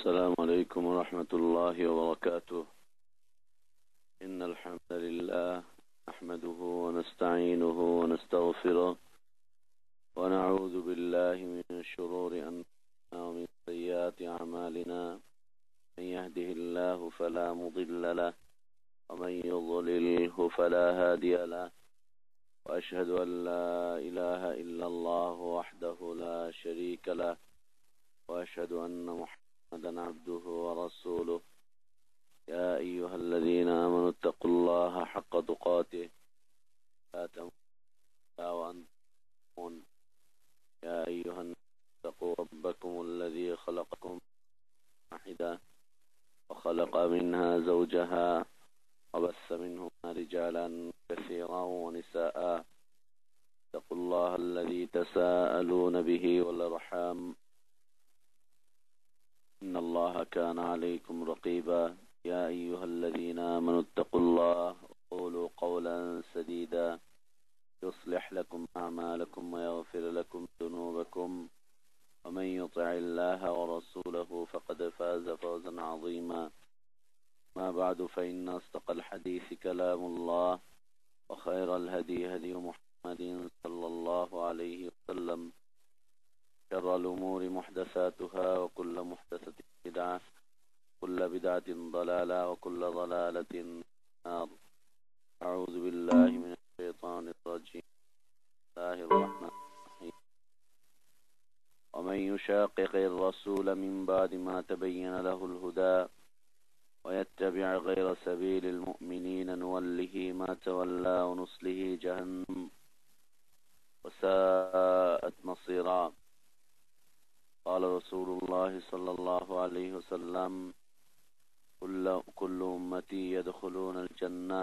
السلام عليكم ورحمة الله وبركاته. إن الحمد لله نحمده ونستعينه ونستغفره ونعوذ بالله من شرور أنفسنا ومن سيئات أعمالنا. من يهده الله فلا مضل له ومن يضلله فلا هادي له، وأشهد أن لا إله إلا الله وحده لا شريك له، وأشهد أن محمدا عبده ورسوله. يا أيها الذين آمنوا اتقوا الله حق تقاته لا تموتن إلا وأنتم مسلمون. يا أيها الناس اتقوا ربكم الذي خلقكم من نفس واحدة وخلق منها زوجها وبث منهما رجالا كثيرا ونساء. اتقوا الله الذي تساءلون به والأرحام، إن الله كان عليكم رقيبا. يا أيها الذين آمنوا اتقوا الله وقولوا قولا سديدا يصلح لكم أعمالكم ويغفر لكم ذنوبكم، ومن يطع الله ورسوله فقد فاز فوزا عظيما. ما بعد، فإن أصدق الحديث كلام الله، وخير الهدي هدي محمد صلى الله عليه وسلم. شر الأمور محدثاتها، وكل محدثة بدعة، كل بدعة ضلالة، وكل ضلالة في النار. أعوذ بالله من الشيطان الرجيم. بسم الله الرحمن الرحيم. ومن يشاقق الرسول من بعد ما تبين له الهدى ويتبع غير سبيل المؤمنين نوله ما تولى ونصله جهنم وساءت مصيرا. قال رسول الله صلى الله عليه وسلم: كل أمتي يدخلون الجنة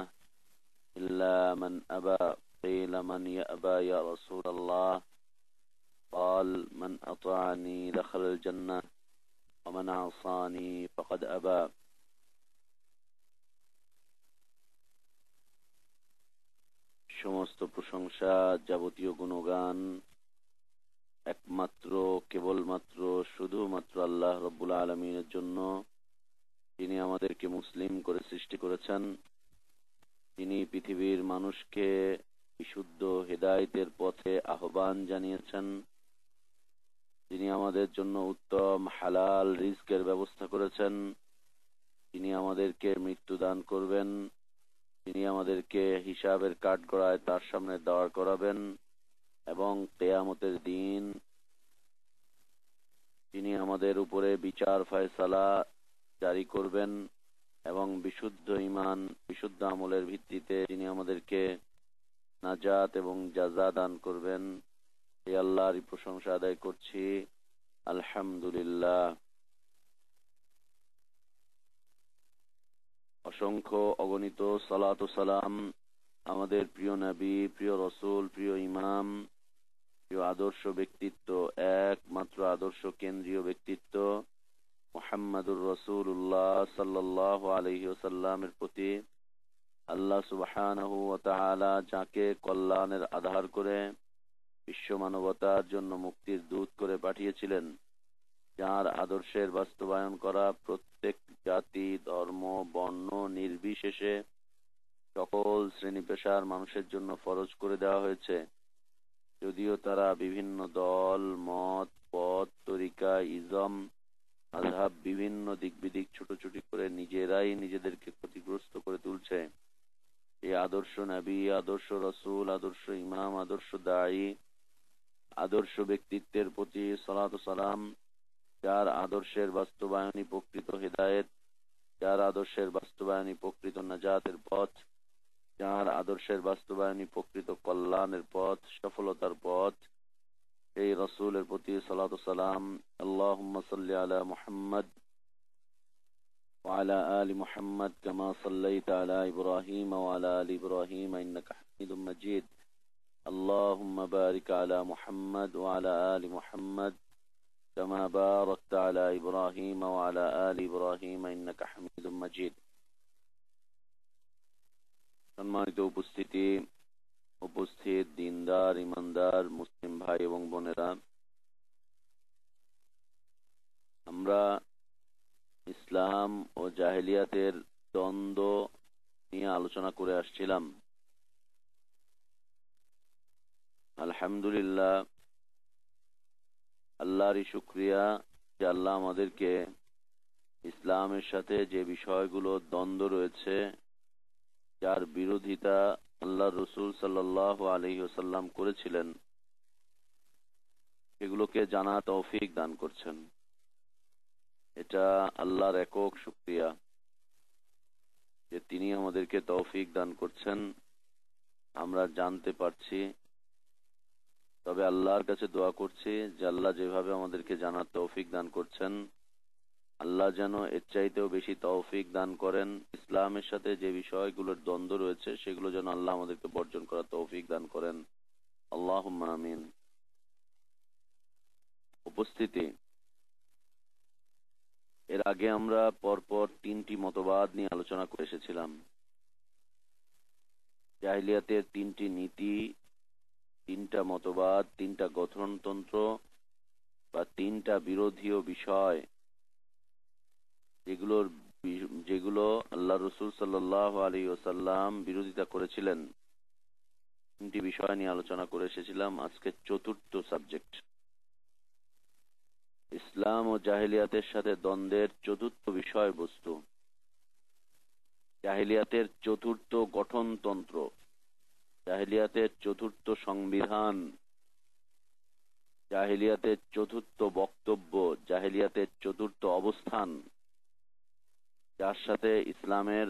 إلا من أبى. قيل: من يأبى يا رسول الله؟ قال: من أطاعني دخل الجنة ومن عصاني فقد أبى। সমস্ত প্রশংসা, যাবতীয় গুণগান একমাত্র কেবলমাত্র শুধুমাত্র আল্লাহ রব্বুল আলামিনের জন্য। তিনি আমাদেরকে মুসলিম করে সৃষ্টি করেছেন। তিনি পৃথিবীর মানুষকে বিশুদ্ধ হেদায়েতের পথে আহ্বান জানিয়েছেন। তিনি আমাদের জন্য উত্তম হালাল রিজকের ব্যবস্থা করেছেন। তিনি আমাদেরকে মৃত্যু দান করবেন। তিনি আমাদেরকে হিসাবের কাঠগড়ায় তার সামনে দাঁড় করাবেন এবং কিয়ামতের দিন তিনি আমাদের উপরে বিচার ফয়সালা জারি করবেন এবং বিশুদ্ধ ঈমান, বিশুদ্ধ আমলের ভিত্তিতে তিনি আমাদেরকে নাজাত এবং জাযা দান করবেন। এই আল্লাহরই প্রশংসা আদায় করছি, আলহামদুলিল্লাহ। অসংখ্য অগণিত সালাত ও সালাম আমাদের প্রিয় নবী, প্রিয় রসুল, প্রিয় ইমাম, প্রিয় আদর্শ ব্যক্তিত্ব, একমাত্র আদর্শ কেন্দ্রীয় ব্যক্তিত্ব মুহাম্মাদুর রাসূলুল্লাহ সাল্লাল্লাহু আলাইহি ওয়াসাল্লামের প্রতি আল্লাহ সুবহানাহু ওয়া তাআলা যাকে কল্যাণের আধার করে বিশ্ব মানবতার জন্য মুক্তির দূত করে পাঠিয়েছিলেন, যার আদর্শের বাস্তবায়ন করা প্রত্যেক জাতি, ধর্ম, বর্ণ নির্বিশেষে সকল শ্রেণী পেশার মানুষের জন্য ফরজ করে দেওয়া হয়েছে। যদিও তারা বিভিন্ন দল, মত, পথ, তরিকা, ইজম, মাযহাব, বিভিন্ন দিক বিদিক ছুটোছুটি করে নিজেরাই নিজেদেরকে ক্ষতিগ্রস্ত করে তুলছে। এই আদর্শ নবী, আদর্শ রসুল, আদর্শ ইমাম, আদর্শ দায়ী, আদর্শ ব্যক্তিত্বের প্রতি সালাত ও সালাম, যার আদর্শের বাস্তবায়নই প্রকৃত হেদায়েত, যার আদর্শের বাস্তবায়নই প্রকৃত নাজাতের পথ, যার আদর্শের বাস্তবায়নই প্রকৃত কল্যাণের পথ, সফলতার পথ, এই রাসূলের প্রতি সালাত ও সালাম। আল্লাহুম্মা সাল্লি আলা মুহাম্মদ ওয়া আলা আলি মুহাম্মদ কামা সাল্লাইতা আলা ইব্রাহিম ওয়া আলা আলি ইব্রাহিম ইন্নাকা হামিদুম মাজিদ। আল্লাহুম্মা বারিক আলা মুহাম্মদ ওয়া আলা আলি মুহাম্মদ কামা বারাকতা আলা ইব্রাহিম ওয়া আলা আলি ইব্রাহিম ইন্নাকা হামিদুম মাজিদ। সম্মানিত উপস্থিত দিনদার, ইমানদার মুসলিম ভাই এবং বোনেরা, আমরা ইসলাম ও জাহেলিয়াতের দ্বন্দ্ব নিয়ে আলোচনা করে আসছিলাম। আলহামদুলিল্লাহ, আল্লাহরই শুকরিয়া যে আল্লাহ আমাদেরকে ইসলামের সাথে যে বিষয়গুলো দ্বন্দ্ব রয়েছে, যার বিরোধিতা আল্লাহ রসুল সাল্লাল্লাহু আলাইহি ওয়াসাল্লাম করেছিলেন, সেগুলোকে জানা তৌফিক দান করছেন। এটা আল্লাহর একক শুকরিয়া যে তিনি আমাদেরকে তৌফিক দান করছেন, আমরা জানতে পারছি। তবে আল্লাহর কাছে দোয়া করছি যে আল্লাহ যেভাবে আমাদেরকে জানার তৌফিক দান করছেন, আল্লাহ যেন এর চাইতেও বেশি তৌফিক দান করেন। ইসলামের সাথে যে বিষয়গুলোর দ্বন্দ্ব রয়েছে সেগুলো যেন আল্লাহ আমাদেরকে বর্জন করার তৌফিক দান করেন। আল্লাহুম্মা আমিন। উপস্থিতি, এর আগে আমরা পরপর 3টি মতবাদ নিয়ে আলোচনা করে এসেছিলাম। জাহিলিয়াতের 3টি নীতি, 3টা মতবাদ, 3টা গঠনতন্ত্র বা 3টা বিরোধীয় বিষয়, যেগুলো আল্লাহ রসুল সাল্লাল্লাহু আলাইহি ওয়াসাল্লাম বিরোধিতা করেছিলেন। 3টি বিষয় নিয়ে আলোচনা করে এসেছিলাম। আজকে 4র্থ সাবজেক্ট, ইসলাম ও জাহিলিয়াতের সাথে দ্বন্দ্বের 4র্থ বিষয়বস্তু, জাহিলিয়াতের 4র্থ গঠনতন্ত্র, জাহিলিয়াতের 4র্থ সংবিধান, জাহিলিয়াতের 4র্থ বক্তব্য, জাহিলিয়াতের 4র্থ অবস্থান, যার সাথে ইসলামের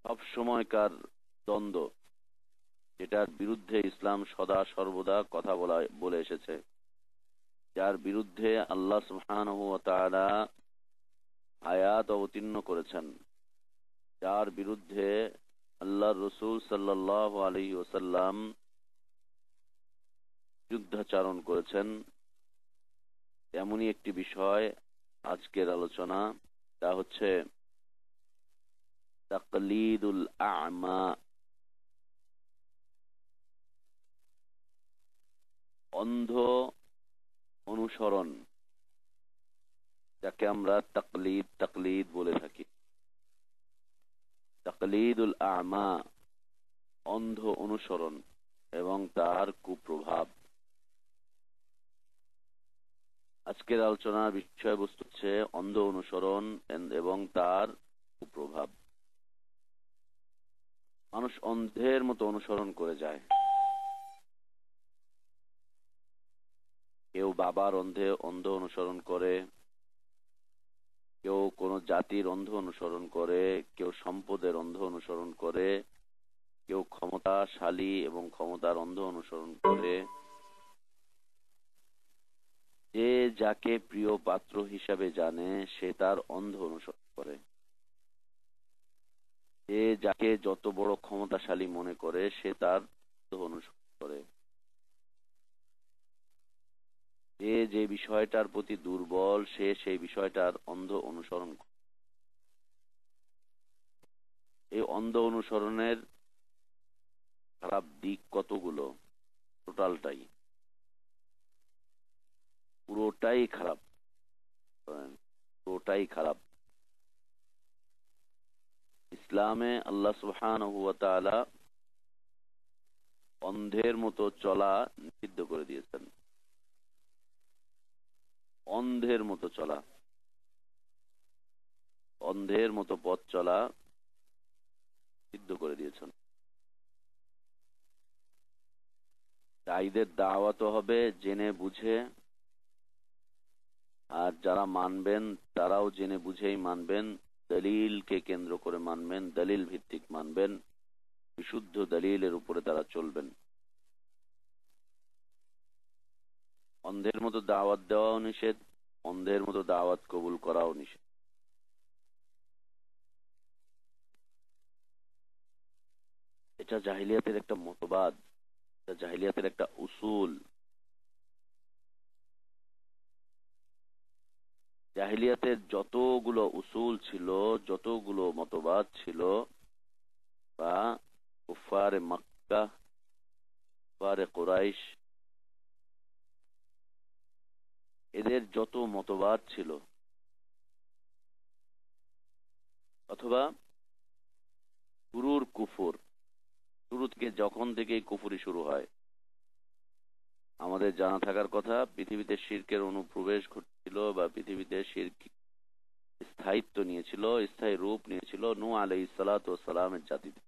সব সময়কার দ্বন্দ্ব, যেটার বিরুদ্ধে ইসলাম সদা সর্বদা কথা বলে এসেছে, যার বিরুদ্ধে আল্লাহ সুবহানাহু ওয়া তাআলা আয়াত অবতীর্ণ করেছেন, যার বিরুদ্ধে আল্লাহ রসুল সাল্লাল্লাহু আলাইহি ওয়াসাল্লাম যুদ্ধাচারণ করেছেন। এমনই একটি বিষয় আজকের আলোচনা, তা হচ্ছে তাকলিদুল আ'মা, অন্ধ অনুসরণ, যাকে আমরা তাকলিদ বলে থাকি। তাকলিদুল আ'মা, অন্ধ অনুসরণ এবং তার কুপ্রভাব। আজকের আলোচনার বিষয়বস্তু হচ্ছে অন্ধ অনুসরণ এবং তার কুপ্রভাব। মানুষ অন্ধের মতো অনুসরণ করে যায়। কেউ বাবার অন্ধ অনুসরণ করে, কেউ কোনো জাতির অন্ধ অনুসরণ করে, কেউ সম্পদের অন্ধ অনুসরণ করে, কেউ ক্ষমতাশালী এবং ক্ষমতার অন্ধ অনুসরণ করে। যে যাকে প্রিয় পাত্র হিসাবে জানে সে তার অন্ধ অনুসরণ করে। যে যাকে যত বড় ক্ষমতাশালী মনে করে সে তার অন্ধ অনুসরণ করে। যে যে বিষয়টার প্রতি দুর্বল সে সেই বিষয়টার অন্ধ অনুসরণ করে। এই অন্ধ অনুসরণের খারাপ দিক কতগুলো, পুরোটাই খারাপ, পুরোটাই খারাপ। ইসলামে আল্লাহ সুবহানাহু ওয়া তাআলা অন্ধের মতো চলা নিষিদ্ধ করে দিয়েছেন। অন্ধের মতো চলা, অন্ধের মতো পথ চলা নিষিদ্ধ করে দিয়েছেন। তাইদের দাওয়াত হবে জেনে বুঝে, আর যারা মানবেন তারাও জেনে বুঝেই মানবেন, দলিলকে কেন্দ্র করে মানবেন, দলিল ভিত্তিক মানবেন, বিশুদ্ধ দলিলের উপরে তারা চলবেন। অন্ধের মতো দাওয়াত দেওয়াও নিষেধ, অন্ধের মতো দাওয়াত কবুল করাও নিষেধ। এটা জাহিলিয়াতের একটা মতবাদ, এটা জাহিলিয়াতের একটা উসুল। জাহিলিয়াতের যতগুলো উসুল ছিল, যতগুলো মতবাদ ছিল, বা কুফারে মক্কা, কুফারে কুরাইশ, এদের যত মতবাদ ছিল, অথবা শুরুর কুফর, শুরু থেকে যখন থেকে কুফরি শুরু হয়, আমাদের জানা থাকার কথা, পৃথিবীতে শিরকের অনুপ্রবেশ ঘটেছিল বা পৃথিবীতে শিরক স্থায়িত্ব নিয়েছিল, স্থায়ী রূপ নিয়েছিল নূহ আলাইহিস সালাতু ওয়াস সালামের জাতিতে।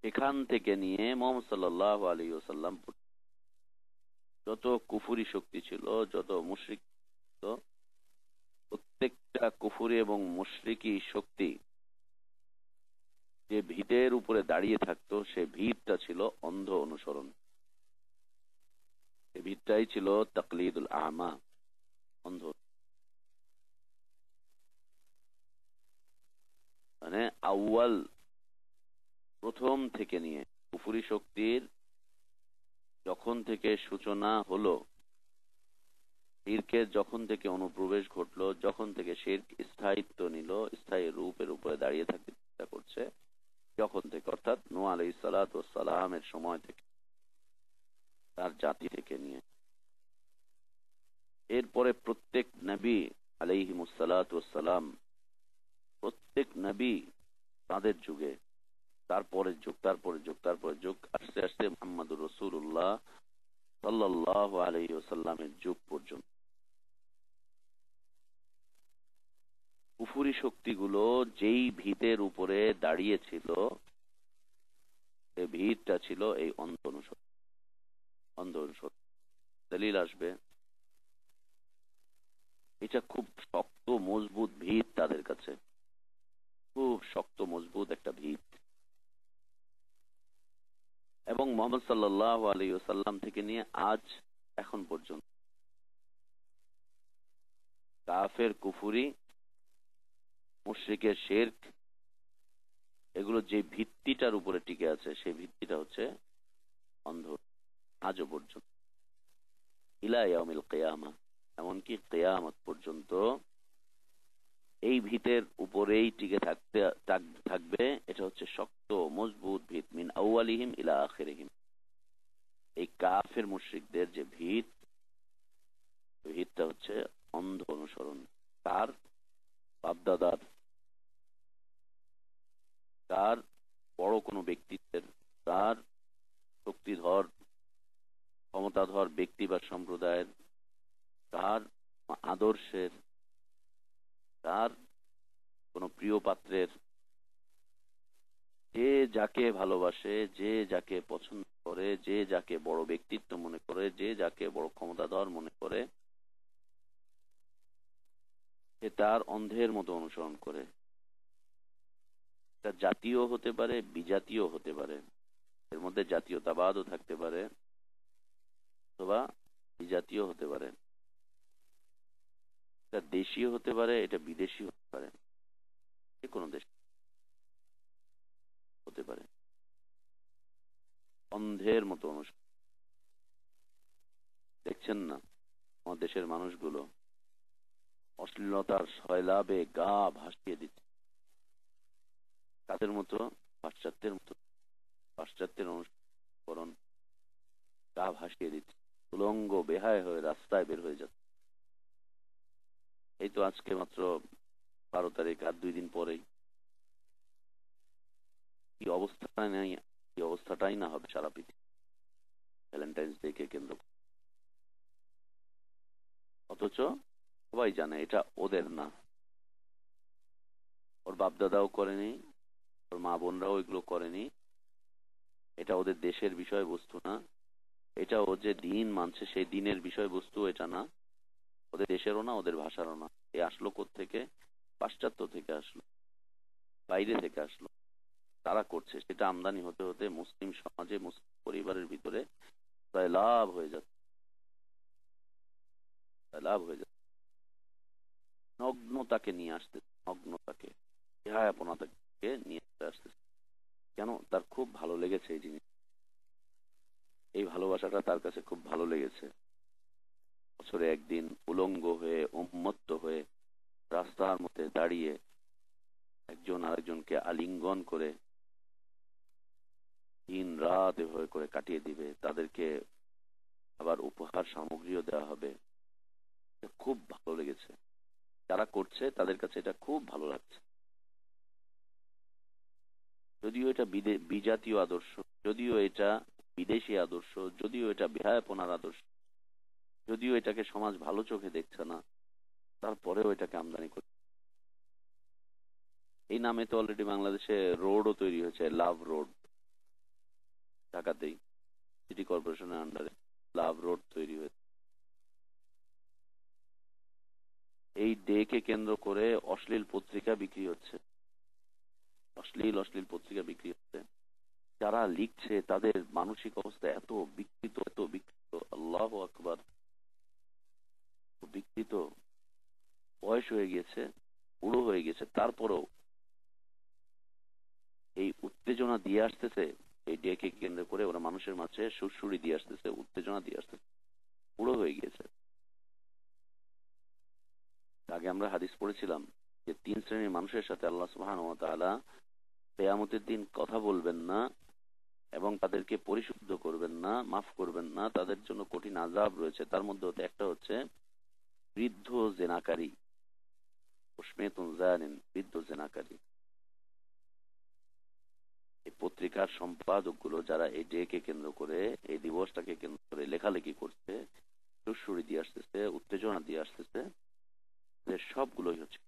এখান থেকে নিয়ে মুহাম্মদ সাল্লাল্লাহু আলাইহি ওয়াসাল্লাম যত কুফরি শক্তি ছিল, যত মুশরিক ছিল, প্রত্যেকটা কুফরি এবং মুশরিকি শক্তি যে ভিতের উপরে দাঁড়িয়ে থাকতো, সে ভিতটা ছিল অন্ধ অনুসরণ। এই ভিতটাই ছিল তাকলিদুল আমা, অন্ধ। মানে আউয়াল, প্রথম থেকে নিয়ে কুফরি শক্তির যখন থেকে সূচনা হলো, শিরকের যখন থেকে অনুপ্রবেশ ঘটলো, যখন থেকে শিরক স্থায়িত্ব নিল, স্থায়ী রূপের উপরে দাঁড়িয়ে থাকতে চেষ্টা করছে, যখন থেকে, অর্থাৎ নূহ আলাইহিস সালাতু ওয়াস সালামের সময় থেকে, তার জাতি থেকে নিয়ে এরপরে প্রত্যেক নবী আলাইহিমুস সালাতু ওয়াস সালাম, প্রত্যেক নবী তাদের যুগে, তারপরের যুগ, তারপরের যুগ, তারপরের যুগ, আস্তে আস্তে মুহাম্মদুর রাসূলুল্লাহ সাল্লাল্লাহু আলাইহি ওয়াসাল্লামের যুগ পর্যন্ত কুফরি শক্তিগুলো যেই ভিতের উপরে দাঁড়িয়েছিল, সেই ভিতটা ছিল এই অন্ধ অনুসরণ। অন্ধ অনুসরণ দলিল আসবে, এটা খুব শক্ত মজবুত ভিত তাদের কাছে, খুব শক্ত মজবুত একটা ভিত। এবং মুহাম্মদ সাল্লাল্লাহু আলাইহি ওয়াসাল্লাম থেকে নিয়ে আজ এখন পর্যন্ত কাফের, কুফরি, মুশরিকের শিরক, এগুলো যে ভিত্তিটার উপরে টিকে আছে, সেই ভিত্তিটা হচ্ছে অন্ধ, আজও পর্যন্ত, ইলা ইয়াউমিল কিয়ামা, এমনকি কিয়ামত পর্যন্ত এই ভিতের উপরেই টিকে থাকবে। এটা হচ্ছে শক্ত মজবুত ভিত, মিন আউয়ালিহিম ইলা আখিরিহিম। এই কাফের মুশরিকদের যে ভিত, ভিতটা হচ্ছে অন্ধ অনুসরণ। তার বাপদাদার, তার বড় কোনো ব্যক্তিত্বের, তার শক্তিধর, ক্ষমতাধর ব্যক্তি বা সম্প্রদায়ের, তার আদর্শের, তার কোনো প্রিয় পাত্রের, যে যাকে ভালোবাসে, যে যাকে পছন্দ করে, যে যাকে বড় ব্যক্তিত্ব মনে করে, যে যাকে বড় ক্ষমতাধর মনে করে, সে তার অন্ধের মতো অনুসরণ করে। এটা জাতীয় হতে পারে, বিজাতীয় হতে পারে, এর মধ্যে জাতীয়তাবাদও থাকতে পারে, অথবা বিজাতীয় হতে পারে। এটা দেশীয় হতে পারে, এটা বিদেশি হতে পারে, যে কোনো দেশ হতে পারে। অন্ধের মতো অনুসরণ। দেখছেন না আমাদের দেশের মানুষগুলো অশ্লীলতার সয়লাবে গা ভাসিয়ে দিচ্ছে, তাদের মতো, পাশ্চাত্যের মতো, পাশ্চাত্যের অনুসরণ গা ভাসিয়ে দিচ্ছে, উলঙ্গ বেহায় হয়ে রাস্তায় বের হয়ে যাচ্ছে। এই তো আজকে মাত্র 12 তারিখ, আর 2 দিন পরেই কি অবস্থাটা নেই, কি অবস্থাটাই না হবে সারা পৃথিবী ভ্যালেন্টাইন্স ডে কে কেন্দ্র করে। অথচ সবাই জানে এটা ওদের না, ওর বাপ দাদাও করেনি, ওর মা বোনরাও এগুলো করেনি, এটা ওদের দেশের বিষয়বস্তু না, এটা ও যে দিন মানছে সেই দিনের বিষয়বস্তু এটা না, ওদের দেশেরও না, ওদের ভাষারও না। এ আসলো কোত্থেকে? পাশ্চাত্য থেকে আসলো, বাইরে থেকে আসলো, তারা করছে, সেটা আমদানি হতে হতে মুসলিম সমাজে, মুসলিম পরিবারের ভিতরে লাভ হয়ে যাচ্ছে, লাভ হয়ে যাচ্ছে। নগ্নতাকে নিয়ে আসতে, নগ্নতাকে, ইহায়াপনাতাকে নিয়ে আসতে। কেন? তার খুব ভালো লেগেছে এই জিনিস, এই ভালোবাসাটা তার কাছে খুব ভালো লেগেছে। বছরে একদিন উলঙ্গ হয়ে, উন্মত্ত হয়ে রাস্তার মধ্যে দাঁড়িয়ে একজন আরেকজনকে আলিঙ্গন করে দিন রাত এভাবে করে কাটিয়ে দিবে, তাদেরকে আবার উপহার সামগ্রীও দেওয়া হবে। খুব ভালো লেগেছে, যারা করছে তাদের কাছে এটা খুব ভালো লাগছে। যদিও এটা বিজাতীয় আদর্শ, যদিও এটা বিদেশি আদর্শ, যদিও এটা বেহায়াপনার আদর্শ, যদিও এটাকে সমাজ ভালো চোখে দেখছে না, তারপরেও এটাকে আমদানি করে। এই নামে তো অলরেডি বাংলাদেশে রোডও তৈরি হয়েছে, লাভ রোড। ঢাকাতেই সিটি কর্পোরেশনের আন্ডারে লাভ রোড তৈরি হয়েছে। এই ডে কে কেন্দ্র করে অশ্লীল পত্রিকা বিক্রি হচ্ছে, অশ্লীল অশ্লীল পত্রিকা বিক্রি হচ্ছে। যারা লিখছে তাদের মানসিক অবস্থা এত বিকৃত, এত বিকৃত, আল্লাহ আকবার, বিকৃত। বয়স হয়ে গিয়েছে, বুড়ো হয়ে গেছে, তারপরেও এই উত্তেজনা দিয়ে আসতেছে। এই ডে কে কেন্দ্র করে ওরা মানুষের মাঝে সুরসুরি দিয়ে আসতেছে, উত্তেজনা দিয়ে আসতেছে। বুড়ো হয়ে গিয়েছে। আগে আমরা হাদিস পড়েছিলাম যে 3 শ্রেণীর মানুষের সাথে আল্লাহ সুবহানাহু ওয়া তাআলা কিয়ামতের দিন কথা বলবেন না এবং তাদেরকে পরিশুদ্ধ করবেন না, মাফ করবেন না। তাদের জন্য কঠিন আযাব রয়েছে। তার মধ্যে একটা হচ্ছে বৃদ্ধ জেনাকারী, উসমেতুন জানিন, বৃদ্ধ জেনাকারী। এই পত্রিকার সম্পাদক গুলো যারা এই ডে কে কেন্দ্র করে, এই দিবসটাকে কেন্দ্র করে লেখালেখি করছে, সুরসুরি দিয়ে আসতেছে, উত্তেজনা দিয়ে আসতেছে, সবগুলোই হচ্ছে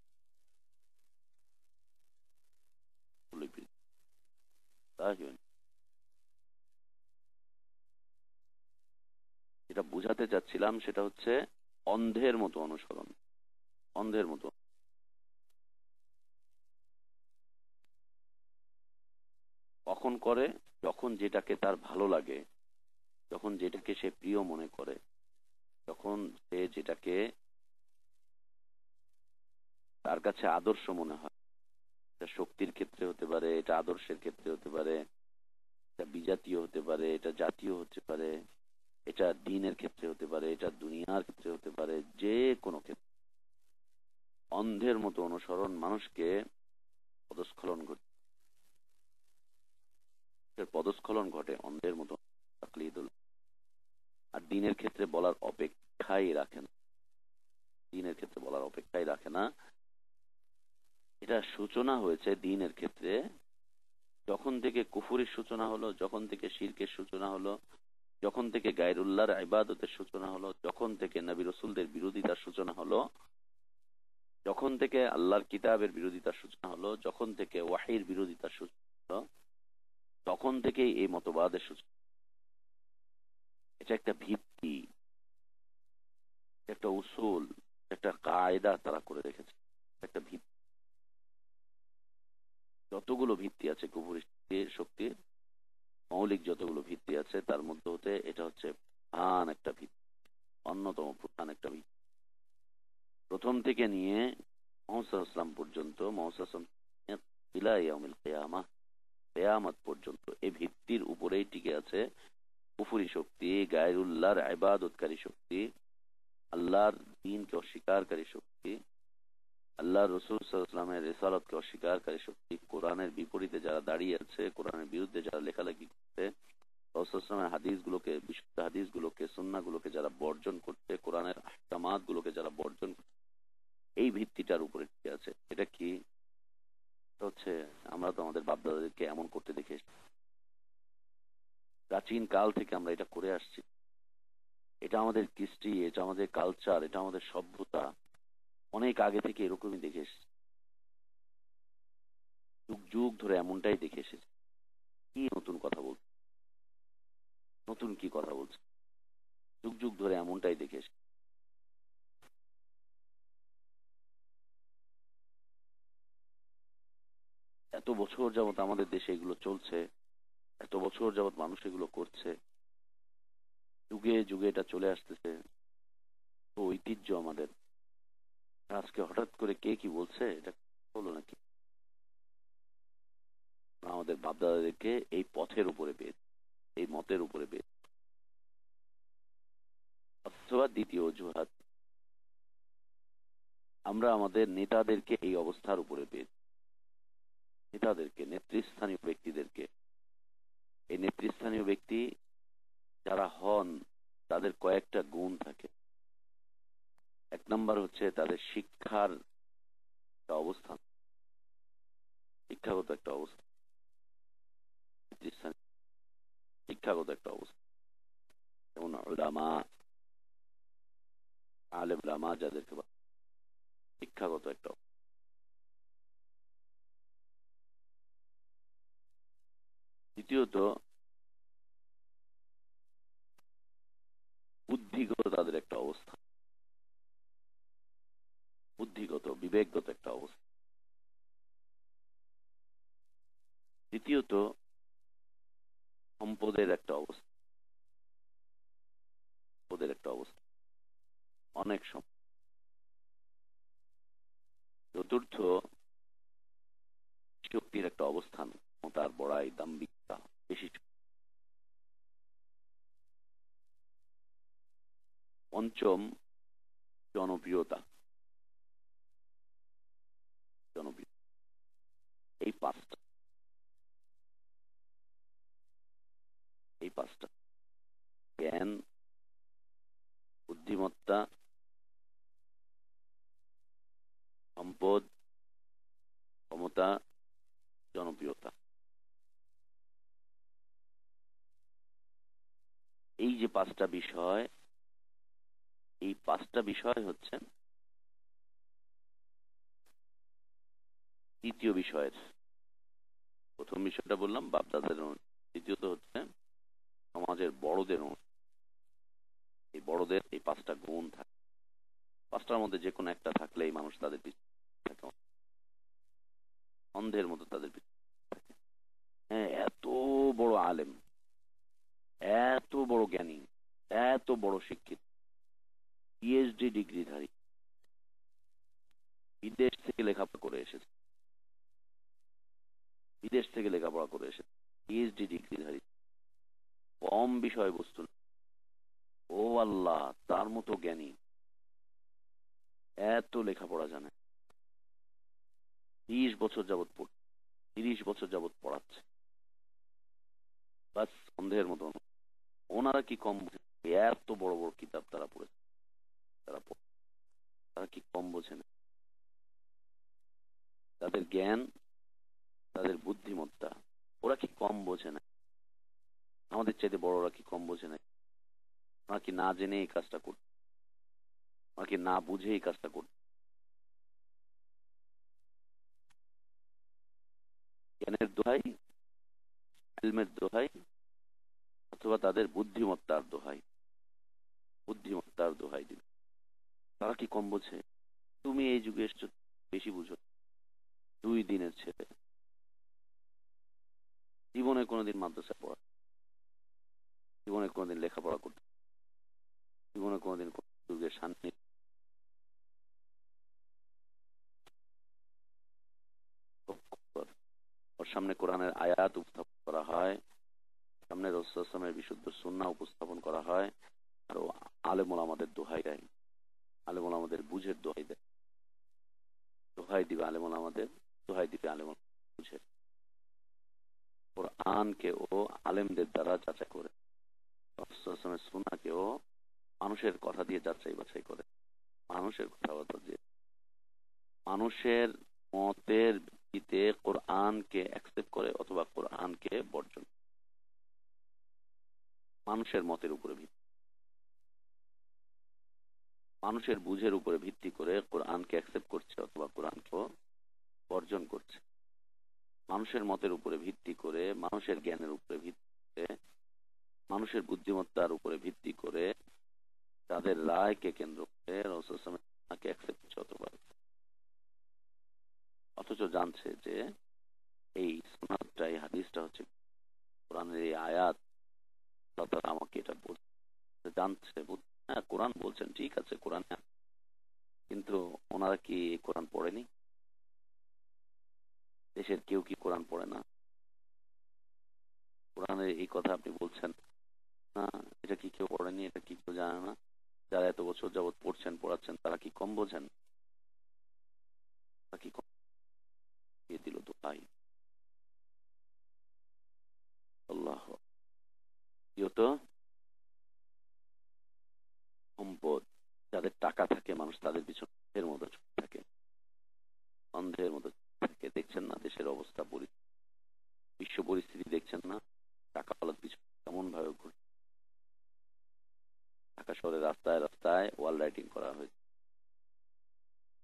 যেটা বুঝাতে চাচ্ছিলাম সেটা হচ্ছে অন্ধের মতো অনুসরণ, অন্ধের মতো। কখন করে? যখন যেটাকে তার ভালো লাগে, যখন যেটাকে সে প্রিয় মনে করে, যখন সে যেটাকে তার কাছে আদর্শ মনে হয়। এটা শক্তির ক্ষেত্রে হতে পারে, এটা আদর্শের ক্ষেত্রে হতে পারে, এটা বিজাতীয় হতে পারে, এটা জাতীয় হতে পারে, এটা দ্বীনের ক্ষেত্রে হতে পারে, এটা দুনিয়ার ক্ষেত্রে হতে পারে, যে কোনো ক্ষেত্রে অন্ধের মতো অনুসরণ মানুষকে পদস্খলন ঘটে, পদস্খলন ঘটে অন্ধের মতো তাকলিদুল। আর দ্বীনের ক্ষেত্রে বলার অপেক্ষাই রাখে না, দ্বীনের ক্ষেত্রে বলার অপেক্ষাই রাখে না। এটা সূচনা হয়েছে দ্বীনের ক্ষেত্রে যখন থেকে কুফুরির সূচনা হলো, যখন থেকে শিরকের সূচনা হলো, যখন থেকে গায়রুল্লাহর ইবাদতের সূচনা হলো, যখন থেকে নবী রাসূলদের বিরোধিতার সূচনা হলো, যখন থেকে আল্লাহর কিতাবের বিরোধিতার সূচনা হলো, যখন থেকে ওয়াহির বিরোধিতার সূচনা হলো, তখন থেকেই এই মতবাদের সূচনা। এটা একটা ভিত্তি, একটা উসুল, একটা কায়দা তারা করে রেখেছে, একটা ভিত্তি। যতগুলো ভিত্তি আছে কুফুরি শক্তির, মৌলিক যতগুলো ভিত্তি আছে তার মধ্যে হতে এটা হচ্ছে প্রধান একটা ভিত্তি, অন্যতম প্রধান একটা ভিত্তি। প্রথম থেকে নিয়ে মুহাম্মদ সাল্লাল্লাহু আলাইহি ওয়াসাল্লাম পর্যন্ত, মুহাম্মদ সাল্লাল্লাহু আলাইহি ওয়াসাল্লাম ইলা ইয়াউমিল কিয়ামাহ, কিয়ামত পর্যন্ত এই ভিত্তির উপরেই টিকে আছে কুফরি শক্তি, গায়রুল্লাহর ইবাদতকারী শক্তি, আল্লাহর দ্বীনকে অস্বীকারকারী শক্তি, আল্লাহর রাসূল সাল্লাল্লাহু আলাইহি ওয়াসাল্লামের রিসালাতকে অস্বীকারকারী শক্তি, কোরআনের বিপরীতে যারা দাঁড়িয়ে আছে, কোরআনের বিরুদ্ধে যারা লেখালেখি করছে, রাসূল সাল্লাল্লাহু আলাইহি ওয়াসাল্লামের হাদিসগুলোকে, বিশুদ্ধ হাদিসগুলোকে, সুন্নাহগুলোকে যারা বর্জন করছে, কোরআনের আহকামাতগুলোকে যারা বর্জন করছে, এই ভিত্তিটার উপরে টিকে আছে। এটা কি হচ্ছে? আমরা তো আমাদের বাপদাদাদেরকে এমন করতে দেখে এসেছি, প্রাচীন কাল থেকে আমরা এটা করে আসছি। এটা আমাদের কৃষ্টি, এটা আমাদের কালচার, এটা আমাদের সভ্যতা। অনেক আগে থেকে এরকমই দেখে এসেছি, যুগ যুগ ধরে এমনটাই দেখে এসেছি। কি নতুন কথা বলছে? নতুন কি কথা বলছে? যুগ যুগ ধরে এমনটাই দেখে এসেছি। এত বছর যাবত আমাদের দেশে এগুলো চলছে, এত বছর যাবত মানুষ এগুলো করছে, যুগে যুগে এটা চলে আসতেছে। তো ঐতিহ্য আমাদের। আজকে হঠাৎ করে কে কি বলছে এটা হলো নাকি? আমাদের বাপদাদাদেরকে এই পথের উপরে পেয়েছে, এই মতের উপরে পেয়েছে। অথবা দ্বিতীয় অজুহাত, আমরা আমাদের নেতাদেরকে এই অবস্থার উপরে পেয়েছি। নেতাদেরকে, নেতৃস্থানীয় ব্যক্তিদেরকে, এই নেতৃস্থানীয় ব্যক্তি যারা হন তাদের কয়েকটা গুণ থাকে। এক নম্বর হচ্ছে তাদের শিক্ষার একটা অবস্থান, শিক্ষাগত একটা অবস্থান, শিক্ষাগত একটা অবস্থান। যেমন উলামা, আলেম উলামা যাদেরকে শিক্ষাগত একটা অবস্থান। দ্বিতীয়ত বুদ্ধিগত তাদের একটা অবস্থান, বুদ্ধিগত বিবেকগত একটা অবস্থা। তৃতীয়ত সম্পদের একটা অবস্থা, সম্পদের একটা অবস্থা, অনেক সম্পদ। চতুর্থ শক্তির একটা অবস্থান, তার বড়াই দাম্ভিকতা বেশি। পঞ্চম জনপ্রিয়তা, জনপ্রিয়। এই পাঁচটা, এই পাঁচটা জ্ঞান, বুদ্ধিমত্তা, সম্পদ, ক্ষমতা, জনপ্রিয়তা, এই যে পাঁচটা বিষয়, এই পাঁচটা বিষয় হচ্ছে তৃতীয় বিষয়ের। প্রথম বিষয়টা বললাম বাপদাদাদের অনুযায়ী, দ্বিতীয়ত হচ্ছে সমাজের বড়দের অনুযায়ী। এই বড়দের এই পাঁচটা গুণ থাকে, পাঁচটার মধ্যে যে কোনো একটা থাকলেই মানুষ তাদের পিছনে থাকে, অন্ধের মতো তাদের পিছনে থাকে। হ্যাঁ, এত বড় আলেম, এত বড় জ্ঞানী, এত বড় শিক্ষিত, পিএইচডি ডিগ্রিধারী, বিদেশ থেকে লেখাপড়া করে এসেছে, বিদেশ থেকে লেখাপড়া করে এসেছে, পিএইচডি ডিগ্রিধারী, কম বিষয়বস্তু। ও আল্লাহ, তার মতো জ্ঞানী, এত লেখাপড়া জানে, 30 বছর যাবৎ 30 বছর যাবৎ পড়াচ্ছে, বাস সন্দেহের মতো। ওনারা কি কম বোঝে? এত বড় বড় কিতাব তারা পড়েছে, তারা তারা কি কম বোঝে না? তাদের জ্ঞান, তাদের বুদ্ধিমত্তা, ওরা কি কম বোঝে না? আমাদের চাইতে বড়রা কি কম বোঝে না? ওরা কি না জেনে এই কাজটা করছে? ওরা কি না বুঝে এই কাজটা করছে? জ্ঞানের দোহাই, ইলমের দোহাই, অথবা তাদের বুদ্ধিমত্তার দোহাই, বুদ্ধিমত্তার দোহাই দিল। তারা কি কম বোঝে? তুমি এই যুগে এসছো, বেশি বুঝো। 2 দিনের ছেলে, জীবনে কোনোদিন মাদ্রাসা পড়া, জীবনে কোনোদিন লেখাপড়া করতে, জীবনে কোনোদিন যুগের সান্নিধ্য। ওর সামনে কোরআনের আয়াত উপস্থাপন করা হয়, সামনে রাসূল সাল্লাল্লাহু আলাইহি ওয়াসাল্লামের বিশুদ্ধ সুন্নাহ উপস্থাপন করা হয়, আর ও আলেম ওলামাদের দোহাই দেয়, আলেম ওলামাদের বুঝের দোহাই দেয়, দোহাই দিবে আলেম ওলামাদের, দোহাই দিবে আলেম ওলামাদের বুঝের। কোরআনকে ও আলেমদের দ্বারা যাচাই করে, রাসূল সাল্লাল্লাহু আলাইহি ওয়াসাল্লামের সুন্নাহকে ও মানুষের কথা দিয়ে যাচাই বাছাই করে, মানুষের কথাবার্তা দিয়ে, মানুষের মতের ভিত্তিতে কোরআনকে অ্যাকসেপ্ট করে অথবা কোরআনকে বর্জন, মানুষের মতের উপরে ভিত্তি, মানুষের বুঝের উপরে ভিত্তি করে কোরআনকে অ্যাকসেপ্ট করছে অথবা কোরআনকে বর্জন করছে। মানুষের মতের উপরে ভিত্তি করে, মানুষের জ্ঞানের উপরে ভিত্তি করে, মানুষের বুদ্ধিমত্তার উপরে ভিত্তি করে, তাদের রায়কে কেন্দ্র করে রাসূল সাল্লাল্লাহু আলাইহি ওয়াসাল্লামকে অ্যাকসেপ্ট করছে অথবা, অথচ জানছে যে এই সুন্নাহটা, এই হাদিসটা হচ্ছে কোরআনের এই আয়াত, আল্লাহ তাআলা আমাকে এটা বলছে, জানছে। হ্যাঁ, কোরআন বলছেন, ঠিক আছে, কোরআনে, কিন্তু ওনারা কি এই কোরআন পড়েনি? দেশের কেউ কি কোরআন পড়ে না? কোরআনের এই কথা আপনি বলছেন না, এটা কি কেউ পড়েনি? এটা কি কেউ জানে না? যারা এত বছর যাবৎ পড়ছেন পড়াচ্ছেন, তারা কি কম বোঝেন? তারা কি কম দিয়ে দিল তো ভাই? আল্লাহ। দ্বিতীয়ত তাদের পিছনে অন্ধের মতো ছুটে থাকে, অন্ধের মতো থাকে। দেখছেন না দেশের অবস্থা, বিশ্ব পরিস্থিতি দেখছেন না? টাকা পালার পিছনে কেমন ভাবে ঘুরছে। ঢাকা শহরের রাস্তায় রাস্তায় ওয়াল রাইটিং করা হয়েছে।